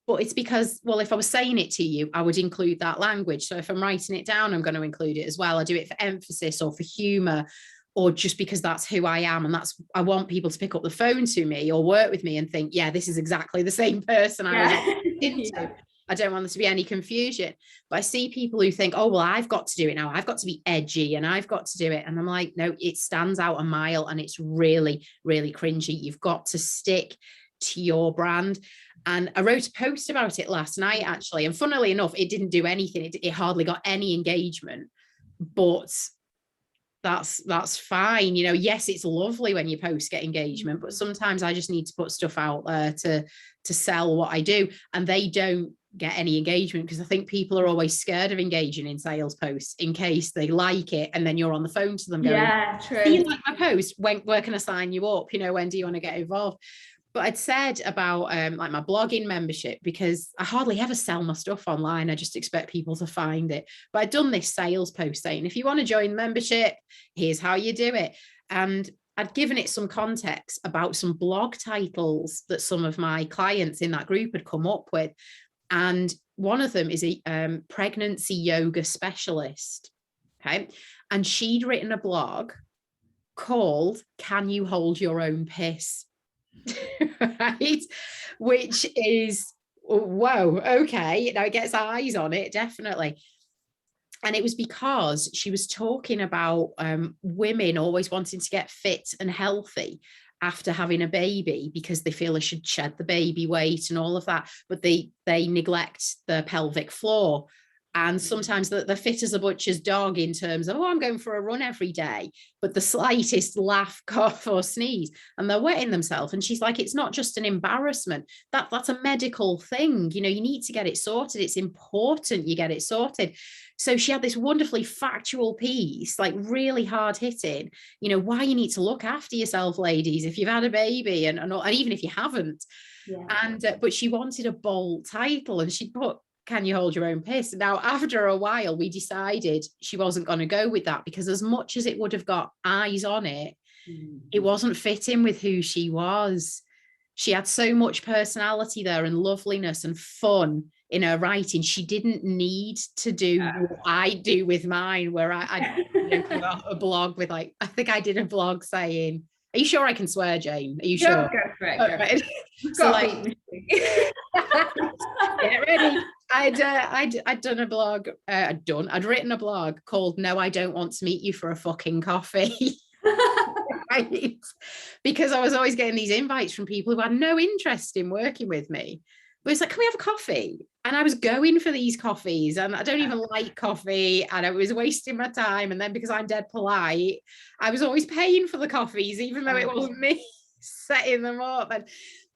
But it's because, well, if I was saying it to you, I would include that language. So if I'm writing it down, I'm going to include it as well. I do it for emphasis or for humor, or just because that's who I am. And I want people to pick up the phone to me or work with me and think, yeah, this is exactly the same person I was into. I don't want there to be any confusion. But I see people who think, oh, well, I've got to do it now. I've got to be edgy and I've got to do it. And I'm like, no, it stands out a mile and it's really, really cringy. You've got to stick to your brand. And I wrote a post about it last night, actually. And funnily enough, it didn't do anything. It hardly got any engagement. But that's fine. Yes, it's lovely when your posts get engagement, but sometimes I just need to put stuff out there to sell what I do, and they don't get any engagement because I think people are always scared of engaging in sales posts in case they like it, and then you're on the phone to them going, true. Do you like my post? Where can I sign you up? When do you want to get involved? But I'd said about like my blogging membership, because I hardly ever sell my stuff online. I just expect people to find it. But I'd done this sales post saying, if you want to join the membership, here's how you do it. And I'd given it some context about some blog titles that some of my clients in that group had come up with. And one of them is a pregnancy yoga specialist. Okay. And she'd written a blog called Can You Hold Your Own Piss? Right, which is, whoa, okay, now it gets eyes on it, definitely. And it was because she was talking about women always wanting to get fit and healthy after having a baby because they feel they should shed the baby weight and all of that, but they neglect the pelvic floor. And sometimes they're fit as a butcher's dog in terms of, I'm going for a run every day, but the slightest laugh, cough or sneeze, and they're wetting themselves. And she's like, it's not just an embarrassment. That's a medical thing. You need to get it sorted. It's important you get it sorted. So she had this wonderfully factual piece, like really hard hitting, why you need to look after yourself, ladies, if you've had a baby and even if you haven't. Yeah. And but she wanted a bold title, and she put can you hold your own piss? Now, after a while, we decided she wasn't going to go with that, because as much as it would have got eyes on it, it wasn't fitting with who she was. She had so much personality there and loveliness and fun in her writing. She didn't need to do what I do with mine, where I do a blog with, like, I think I did a blog saying, are you sure I can swear, Jane? Are you sure? Go for it. So, like, get ready. I'd done a blog. I'd written a blog called "No, I Don't Want to Meet You for a Fucking Coffee." Right? Because I was always getting these invites from people who had no interest in working with me. But it's like, can we have a coffee? And I was going for these coffees, and I don't even like coffee, and I was wasting my time. And then, because I'm dead polite, I was always paying for the coffees, even though it wasn't me setting them up. And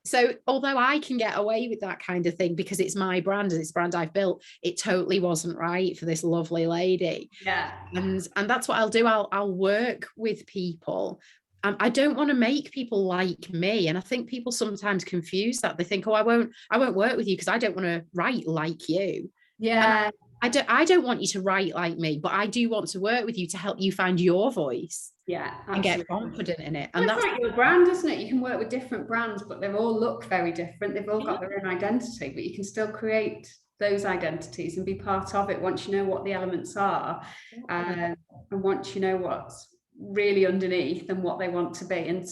so, although I can get away with that kind of thing because it's my brand and it's a brand I've built, it totally wasn't right for this lovely lady. Yeah. And that's what I'll do. I'll work with people. I don't want to make people like me. And I think people sometimes confuse that. They think, oh, I won't work with you because I don't want to write like you. Yeah. I don't want you to write like me, but I do want to work with you to help you find your voice. Yeah, absolutely. And get confident in it. And that's like your brand, isn't it? You can work with different brands, but they all look very different. They've all got their own identity, but you can still create those identities and be part of it once you know what the elements are, and once you know what's really underneath and what they want to be. And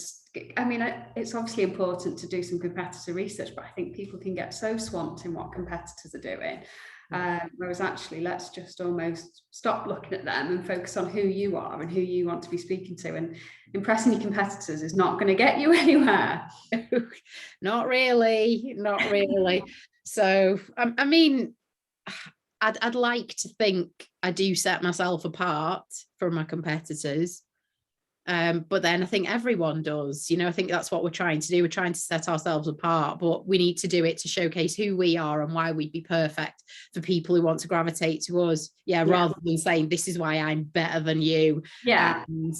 I mean, it's obviously important to do some competitor research, but I think people can get so swamped in what competitors are doing. Whereas actually, let's just almost stop looking at them and focus on who you are and who you want to be speaking to. And impressing your competitors is not going to get you anywhere. Not really. So, I mean, I'd like to think I do set myself apart from my competitors. But then I think everyone does, I think that's what we're trying to do. We're trying to set ourselves apart, but we need to do it to showcase who we are and why we'd be perfect for people who want to gravitate to us. Rather than saying, this is why I'm better than you. And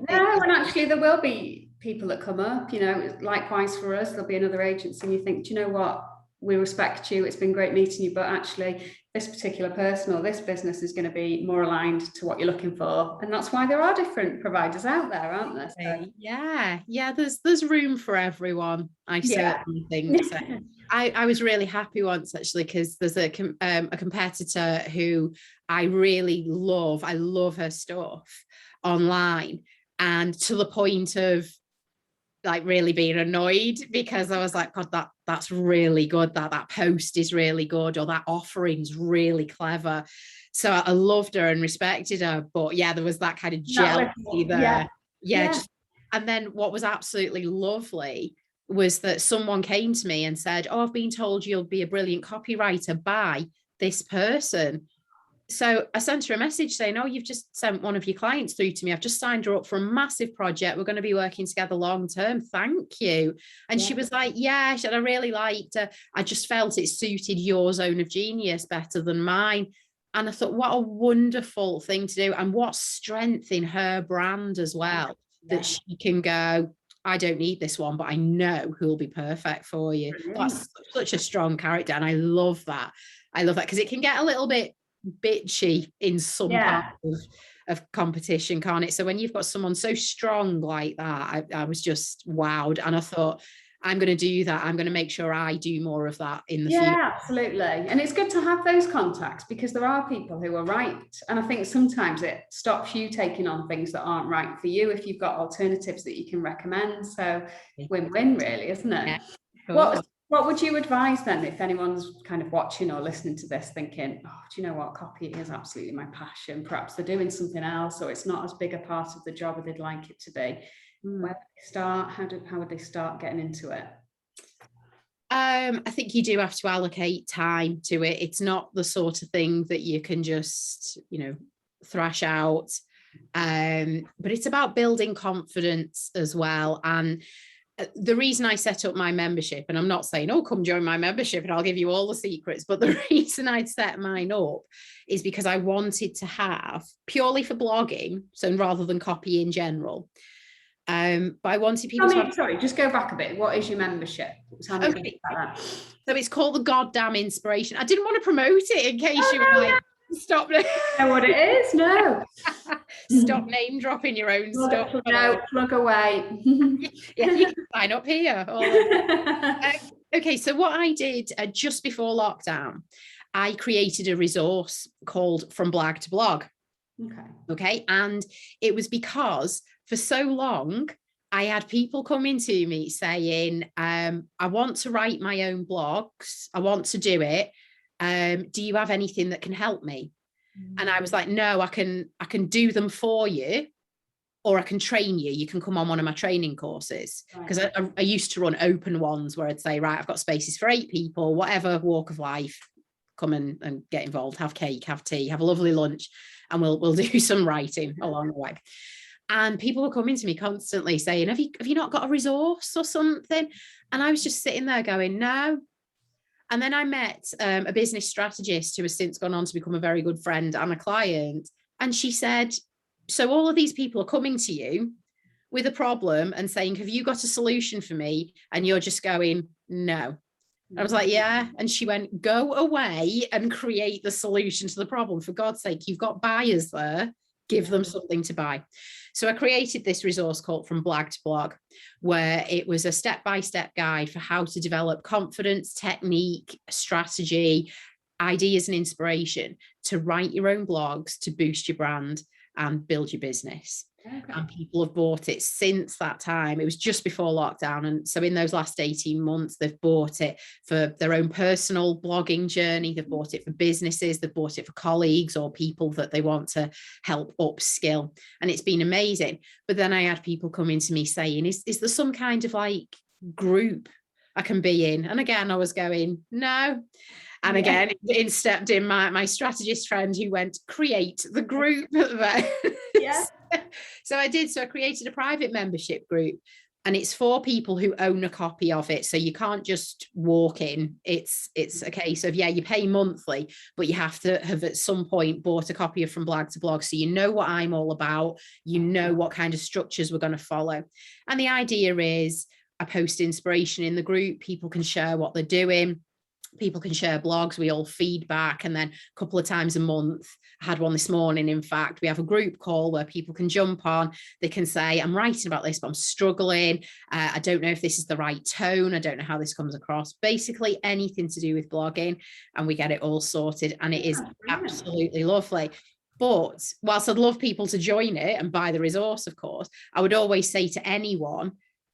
actually there will be people that come up, likewise for us, there'll be another agency and you think, do you know what? We respect you. It's been great meeting you, but actually this particular person or this business is going to be more aligned to what you're looking for. And that's why there are different providers out there, aren't there? So. Yeah. There's room for everyone. I certainly think so. I was really happy once, actually, because there's a competitor who I really love. I love her stuff online, and to the point of like really being annoyed, because I was like, God, that's really good. That post is really good, or that offering's really clever. So I loved her and respected her. But there was that kind of jealousy there. And then what was absolutely lovely was that someone came to me and said, oh, I've been told you'll be a brilliant copywriter by this person. So I sent her a message saying, oh, you've just sent one of your clients through to me. I've just signed her up for a massive project. We're going to be working together long term. Thank you. And she was like, yeah, I really liked her. I just felt it suited your zone of genius better than mine. And I thought, what a wonderful thing to do. And what strength in her brand as well, that she can go, I don't need this one, but I know who'll be perfect for you. Brilliant. That's such a strong character. And I love that. Because it can get a little bit bitchy in some part of competition, can't it? So when you've got someone so strong like that, I was just wowed, and I thought, I'm going to do that. I'm going to make sure I do more of that in the future. Absolutely. And it's good to have those contacts, because there are people who are right, and I think sometimes it stops you taking on things that aren't right for you if you've got alternatives that you can recommend. So win-win, really, isn't it? Cool. What would you advise then if anyone's kind of watching or listening to this thinking, oh, do you know what, copy is absolutely my passion, perhaps they're doing something else, or it's not as big a part of the job as they'd like it to be? Where would they start? How would they start getting into it? I think you do have to allocate time to it. It's not the sort of thing that you can just, thrash out. But it's about building confidence as well. And the reason I set up my membership, and I'm not saying, oh, come join my membership and I'll give you all the secrets, but the reason I'd set mine up is because I wanted to have, purely for blogging, so rather than copy in general, But I wanted people to sorry, just go back a bit. What is your membership? Tell me okay. about that. So it's called the Goddamn Inspiration. I didn't want to promote it in case you were like, stop. You know what it is? No. Stop name dropping your own stuff. No, plug away. Yeah, you can sign up here. Okay, so what I did just before lockdown, I created a resource called From Blag to Blog. Okay. And it was because for so long, I had people coming to me saying, I want to write my own blogs. I want to do it. Do you have anything that can help me? And I was like, no, I can do them for you, or I can train you. You can come on one of my training courses. Because I used to run open ones where I'd say, right, I've got spaces for 8 people, whatever walk of life, come and get involved, have cake, have tea, have a lovely lunch, and we'll do some writing along the way. And people were coming to me constantly saying, have you not got a resource or something? And I was just sitting there going, no. And then I met a business strategist who has since gone on to become a very good friend and a client. And she said, so all of these people are coming to you with a problem and saying, have you got a solution for me? And you're just going, no. I was like, yeah. And she went, go away and create the solution to the problem. For God's sake, you've got buyers there. Give them something to buy. So I created this resource called From Blag to Blog, where it was a step-by-step guide for how to develop confidence, technique, strategy, ideas and inspiration to write your own blogs, to boost your brand and build your business. Okay. And people have bought it since that time. It was just before lockdown. And so in those last 18 months, they've bought it for their own personal blogging journey. They've bought it for businesses. They've bought it for colleagues or people that they want to help upskill. And it's been amazing. But then I had people coming to me saying, is there some kind of like group I can be in? And again, I was going, no. And again, in stepped in my strategist friend who went, create the group there. Yeah. So I did. So I created a private membership group, and it's for people who own a copy of it. So you can't just walk in. It's a case of, yeah, you pay monthly, but you have to have at some point bought a copy of From Blag to Blog. So you know what I'm all about. You know what kind of structures we're going to follow. And the idea is I post inspiration in the group. People can share what they're doing. People can share blogs, we all feedback, and then a couple of times a month, I had one this morning, in fact, we have a group call where people can jump on, they can say, I'm writing about this, but I'm struggling, I don't know if this is the right tone, I don't know how this comes across, basically anything to do with blogging, and we get it all sorted, and it is absolutely lovely. But whilst I'd love people to join it and buy the resource, of course, I would always say to anyone,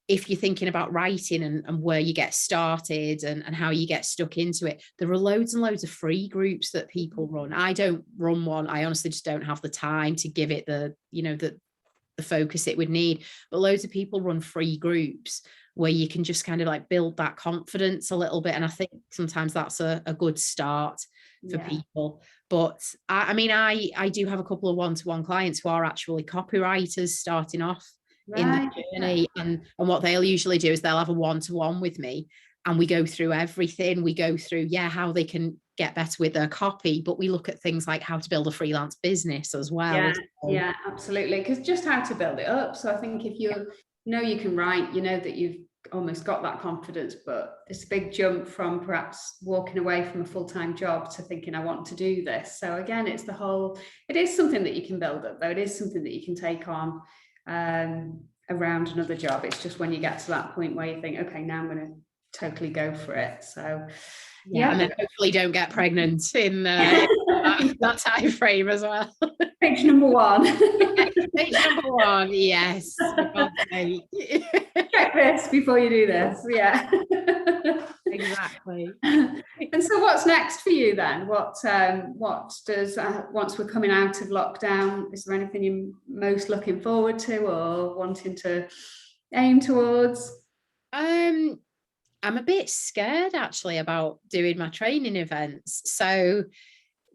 if you're thinking about writing and where you get started and how you get stuck into it, there are loads and loads of free groups that people run. I don't run one. I honestly just don't have the time to give it the focus it would need. But loads of people run free groups where you can just kind of like build that confidence a little bit. And I think sometimes that's a good start for people. But I mean, I do have a couple of one-to-one clients who are actually copywriters starting off in the journey, and what they'll usually do is they'll have a one-to-one with me, and we go through everything. We go through how they can get better with their copy, but we look at things like how to build a freelance business as well. Yeah, absolutely, because just how to build it up. So I think if you know you can write, you know that you've almost got that confidence, but it's a big jump from perhaps walking away from a full-time job to thinking I want to do this. So again, it is something that you can build up, though. It is something that you can take on around another job. It's just when you get to that point where you think, okay, now I'm going to totally go for it. So and then hopefully don't get pregnant in that time frame as well. Page number 1. Page number 1, yes. Check this before you do this. Exactly. And so what's next for you then? What does once we're coming out of lockdown, is there anything you're most looking forward to or wanting to aim towards? I'm a bit scared actually about doing my training events. So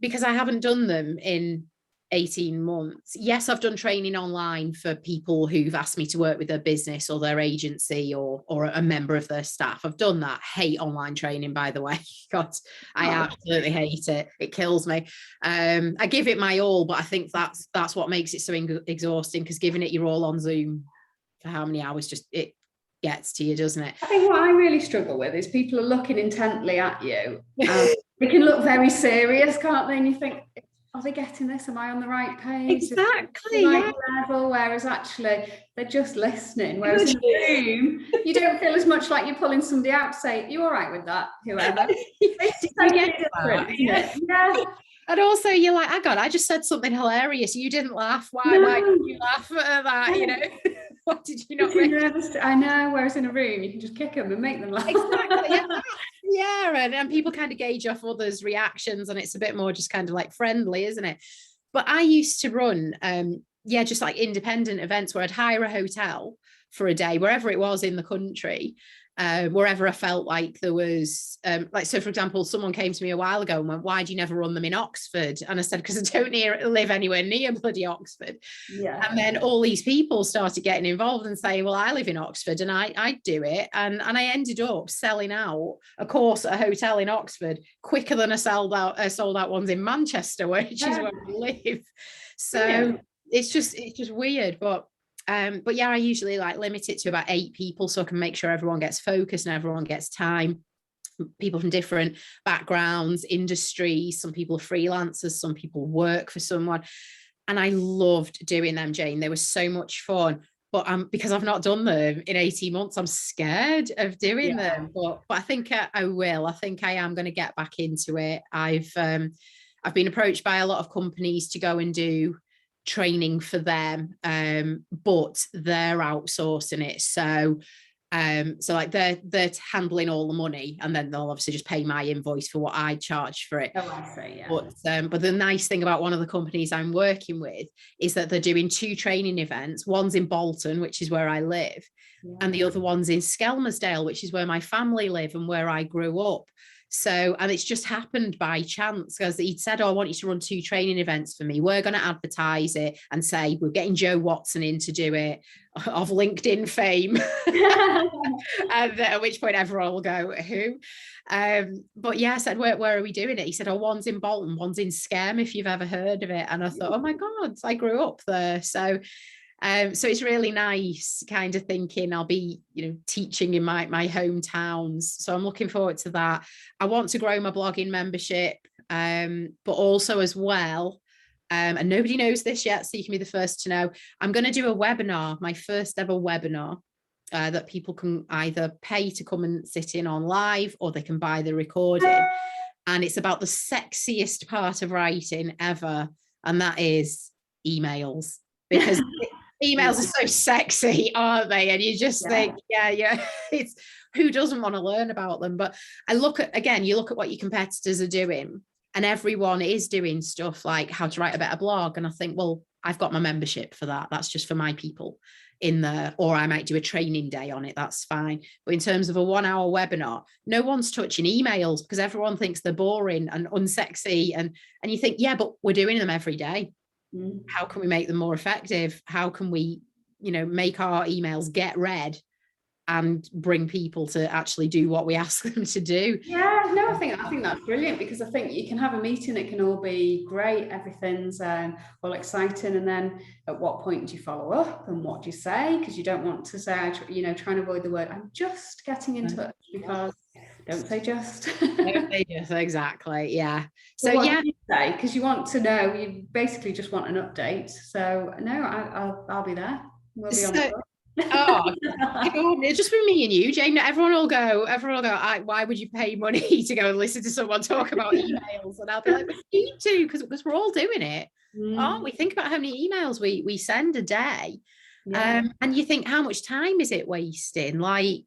because I haven't done them in 18 months. Yes, I've done training online for people who've asked me to work with their business or their agency or a member of their staff. I've done that. Hate online training, by the way. God, I absolutely hate it. It kills me. I give it my all, but I think that's what makes it so exhausting, because giving it your all on Zoom for how many hours just it gets to you, doesn't it? I think what I really struggle with is people are looking intently at you. They can look very serious, can't they? And you think, are they getting this? Am I on the right page? Exactly. The right level? Whereas actually they're just listening. Whereas in a room, you don't feel as much like you're pulling somebody out to say, you all right with that, whoever. It's totally different, isn't it? Yeah. And also you're like, oh God, I just said something hilarious. You didn't laugh. Why did you laugh at that? You know, what did you not make? I know, whereas in a room you can just kick them and make them laugh. Exactly. Yeah. And people kind of gauge off others' reactions, and it's a bit more just kind of like friendly, isn't it? But I used to run just like independent events where I'd hire a hotel for a day, wherever it was in the country. Wherever I felt like there was, so for example, someone came to me a while ago and went, why do you never run them in Oxford? And I said, because I don't live anywhere near bloody Oxford. Yeah. And then all these people started getting involved and saying, well, I live in Oxford and I do it. And I ended up selling out a course at a hotel in Oxford quicker than I sold out ones in Manchester, which is where I live. So it's just weird, but yeah, I usually like limit it to about 8 people so I can make sure everyone gets focus and everyone gets time. People from different backgrounds, industries, some people are freelancers, some people work for someone. And I loved doing them, Jane. They were so much fun. But because I've not done them in 18 months, I'm scared of doing them. But I think I will. I think I am going to get back into it. I've been approached by a lot of companies to go and do training for them, but they're outsourcing it. So like they're handling all the money, and then they'll obviously just pay my invoice for what I charge for it. Oh, I see, yeah. But the nice thing about one of the companies I'm working with is that they're doing 2 training events. One's in Bolton, which is where I live, and the other one's in Skelmersdale, which is where my family live and where I grew up. So, and it's just happened by chance, because he'd said, oh, I want you to run 2 training events for me. We're going to advertise it and say, we're getting Joe Watson in to do it, of LinkedIn fame. And at which point everyone will go, who? But yeah, I said, where are we doing it? He said, oh, one's in Bolton, one's in Skem, if you've ever heard of it. And I thought, oh my God, I grew up there. So it's really nice kind of thinking I'll be, teaching in my hometowns. So I'm looking forward to that. I want to grow my blogging membership, but also as well, and nobody knows this yet, so you can be the first to know, I'm going to do a webinar, my first ever webinar, that people can either pay to come and sit in on live, or they can buy the recording. And it's about the sexiest part of writing ever, and that is emails. Because emails are so sexy, aren't they? And you just think, it's who doesn't want to learn about them? But I you look at what your competitors are doing, and everyone is doing stuff like how to write a better blog. And I think, well, I've got my membership for that. That's just for my people in there. Or I might do a training day on it. That's fine. But in terms of a 1-hour webinar, no one's touching emails because everyone thinks they're boring and unsexy. And you think, yeah, but we're doing them every day. How can we make them more effective? How can we, make our emails get read and bring people to actually do what we ask them to do? Yeah, no, I think that's brilliant, because I think you can have a meeting, it can all be great, everything's all exciting, and then at what point do you follow up and what do you say? Because you don't want to say, try and avoid the word I'm just getting in touch, because don't say just. Don't say just, exactly, yeah. So what do you say? Because you want to know, you basically just want an update. So no, I'll be there. We'll be on the board. It's just for me and you, Jane. Everyone will go, why would you pay money to go and listen to someone talk about emails? And I'll be like, we need to, because we're all doing it. Aren't we? Think about how many emails we send a day. And you think, how much time is it wasting? Like,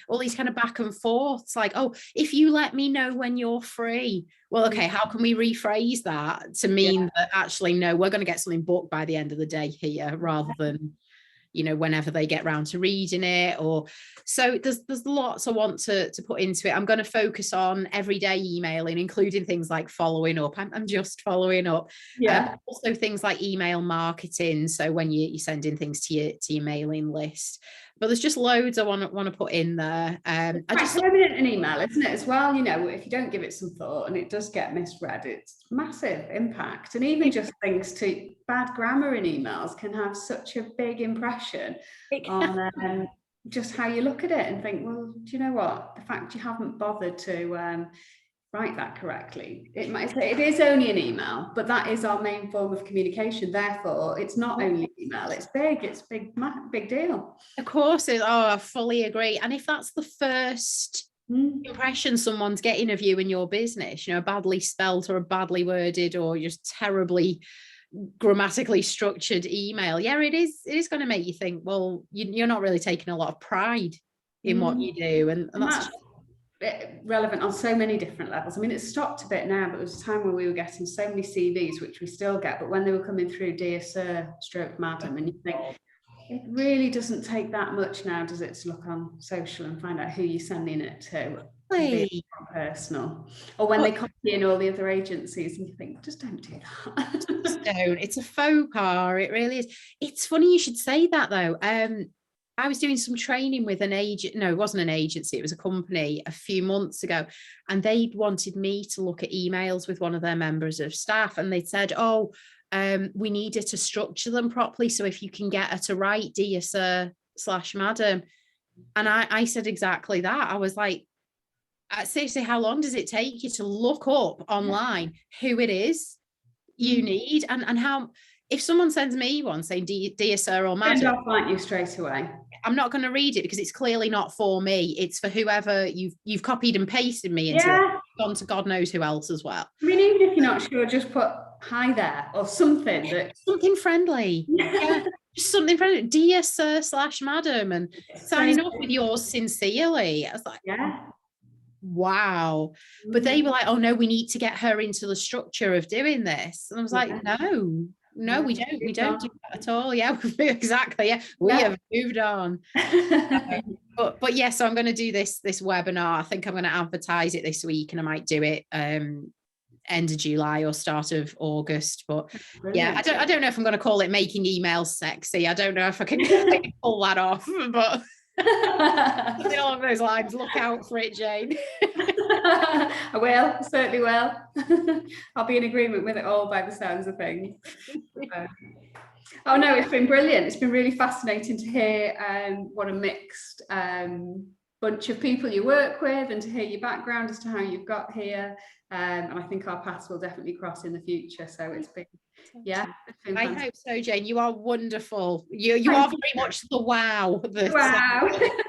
all these kind of back and forths, like, oh, if you let me know when you're free. Well, okay, how can we rephrase that to mean that actually, no, we're going to get something booked by the end of the day here, rather than, whenever they get round to reading it. Or so there's lots I want to put into it. I'm going to focus on everyday emailing, including things like following up. I'm just following up. Also things like email marketing. So when you're sending things to your mailing list, but there's just loads I want to put in there. I just permanent an email, isn't it, as well? You know, if you don't give it some thought and it does get misread, it's massive impact. And even just things to bad grammar in emails can have such a big impression on just how you look at it and think, well, do you know what? The fact you haven't bothered to write that correctly. It is only an email, but that is our main form of communication. Therefore, it's not only email, it's big deal. Of course, I fully agree. And if that's the first impression someone's getting of you and your business, you know, badly spelt or badly worded or just terribly grammatically structured email, it is going to make you think, well, you're not really taking a lot of pride in what you do. And that's relevant on so many different levels. I mean, it's stopped a bit now, but there was a time when we were getting so many CVs, which we still get, but when they were coming through dear sir / madam, and you think it really doesn't take that much now, does it, to look on social and find out who you're sending it to? Really personal. Or when they copy in all the other agencies and you think, just don't do that. Just don't. It's a faux pas, it really is. It's funny you should say that though. I was doing some training with an agent. No, it wasn't an agency. It was a company a few months ago. And they wanted me to look at emails with one of their members of staff. And they said, we needed to structure them properly. So if you can get her to write dear sir / madam. And I said exactly that. I was like, seriously, how long does it take you to look up online who it is you need? And how, if someone sends me one saying dear sir or madam, I'll find you straight away. I'm not going to read it because it's clearly not for me. It's for whoever you've copied and pasted me into. It's gone to God knows who else as well. I mean, even if you're not sure, just put hi there or something friendly. Yeah, just something friendly. Dear sir / madam, and signing off with yours sincerely. I was like, wow. But they were like, oh no, we need to get her into the structure of doing this. And I was like, no, we don't do that at all. Yeah, exactly. Yeah, we have moved on. but yeah, so I'm going to do this webinar. I think I'm going to advertise it this week, and I might do it end of July or start of August. But yeah, I don't know if I'm going to call it making emails sexy. I don't know if I can pull that off, but something along those lines. Look out for it, Jane. I will, certainly will. I'll be in agreement with it all by the sounds of things. Oh no, it's been brilliant. It's been really fascinating to hear what a mixed bunch of people you work with, and to hear your background as to how you've got here. And I think our paths will definitely cross in the future. So it's been, I hope so, Jane. You are wonderful. You are very much the wow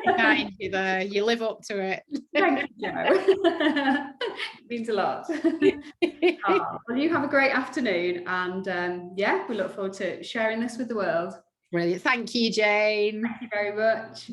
behind you there. You live up to it. Thank you, Jo. It means a lot. Well, you have a great afternoon, and we look forward to sharing this with the world. Brilliant. Thank you, Jane. Thank you very much.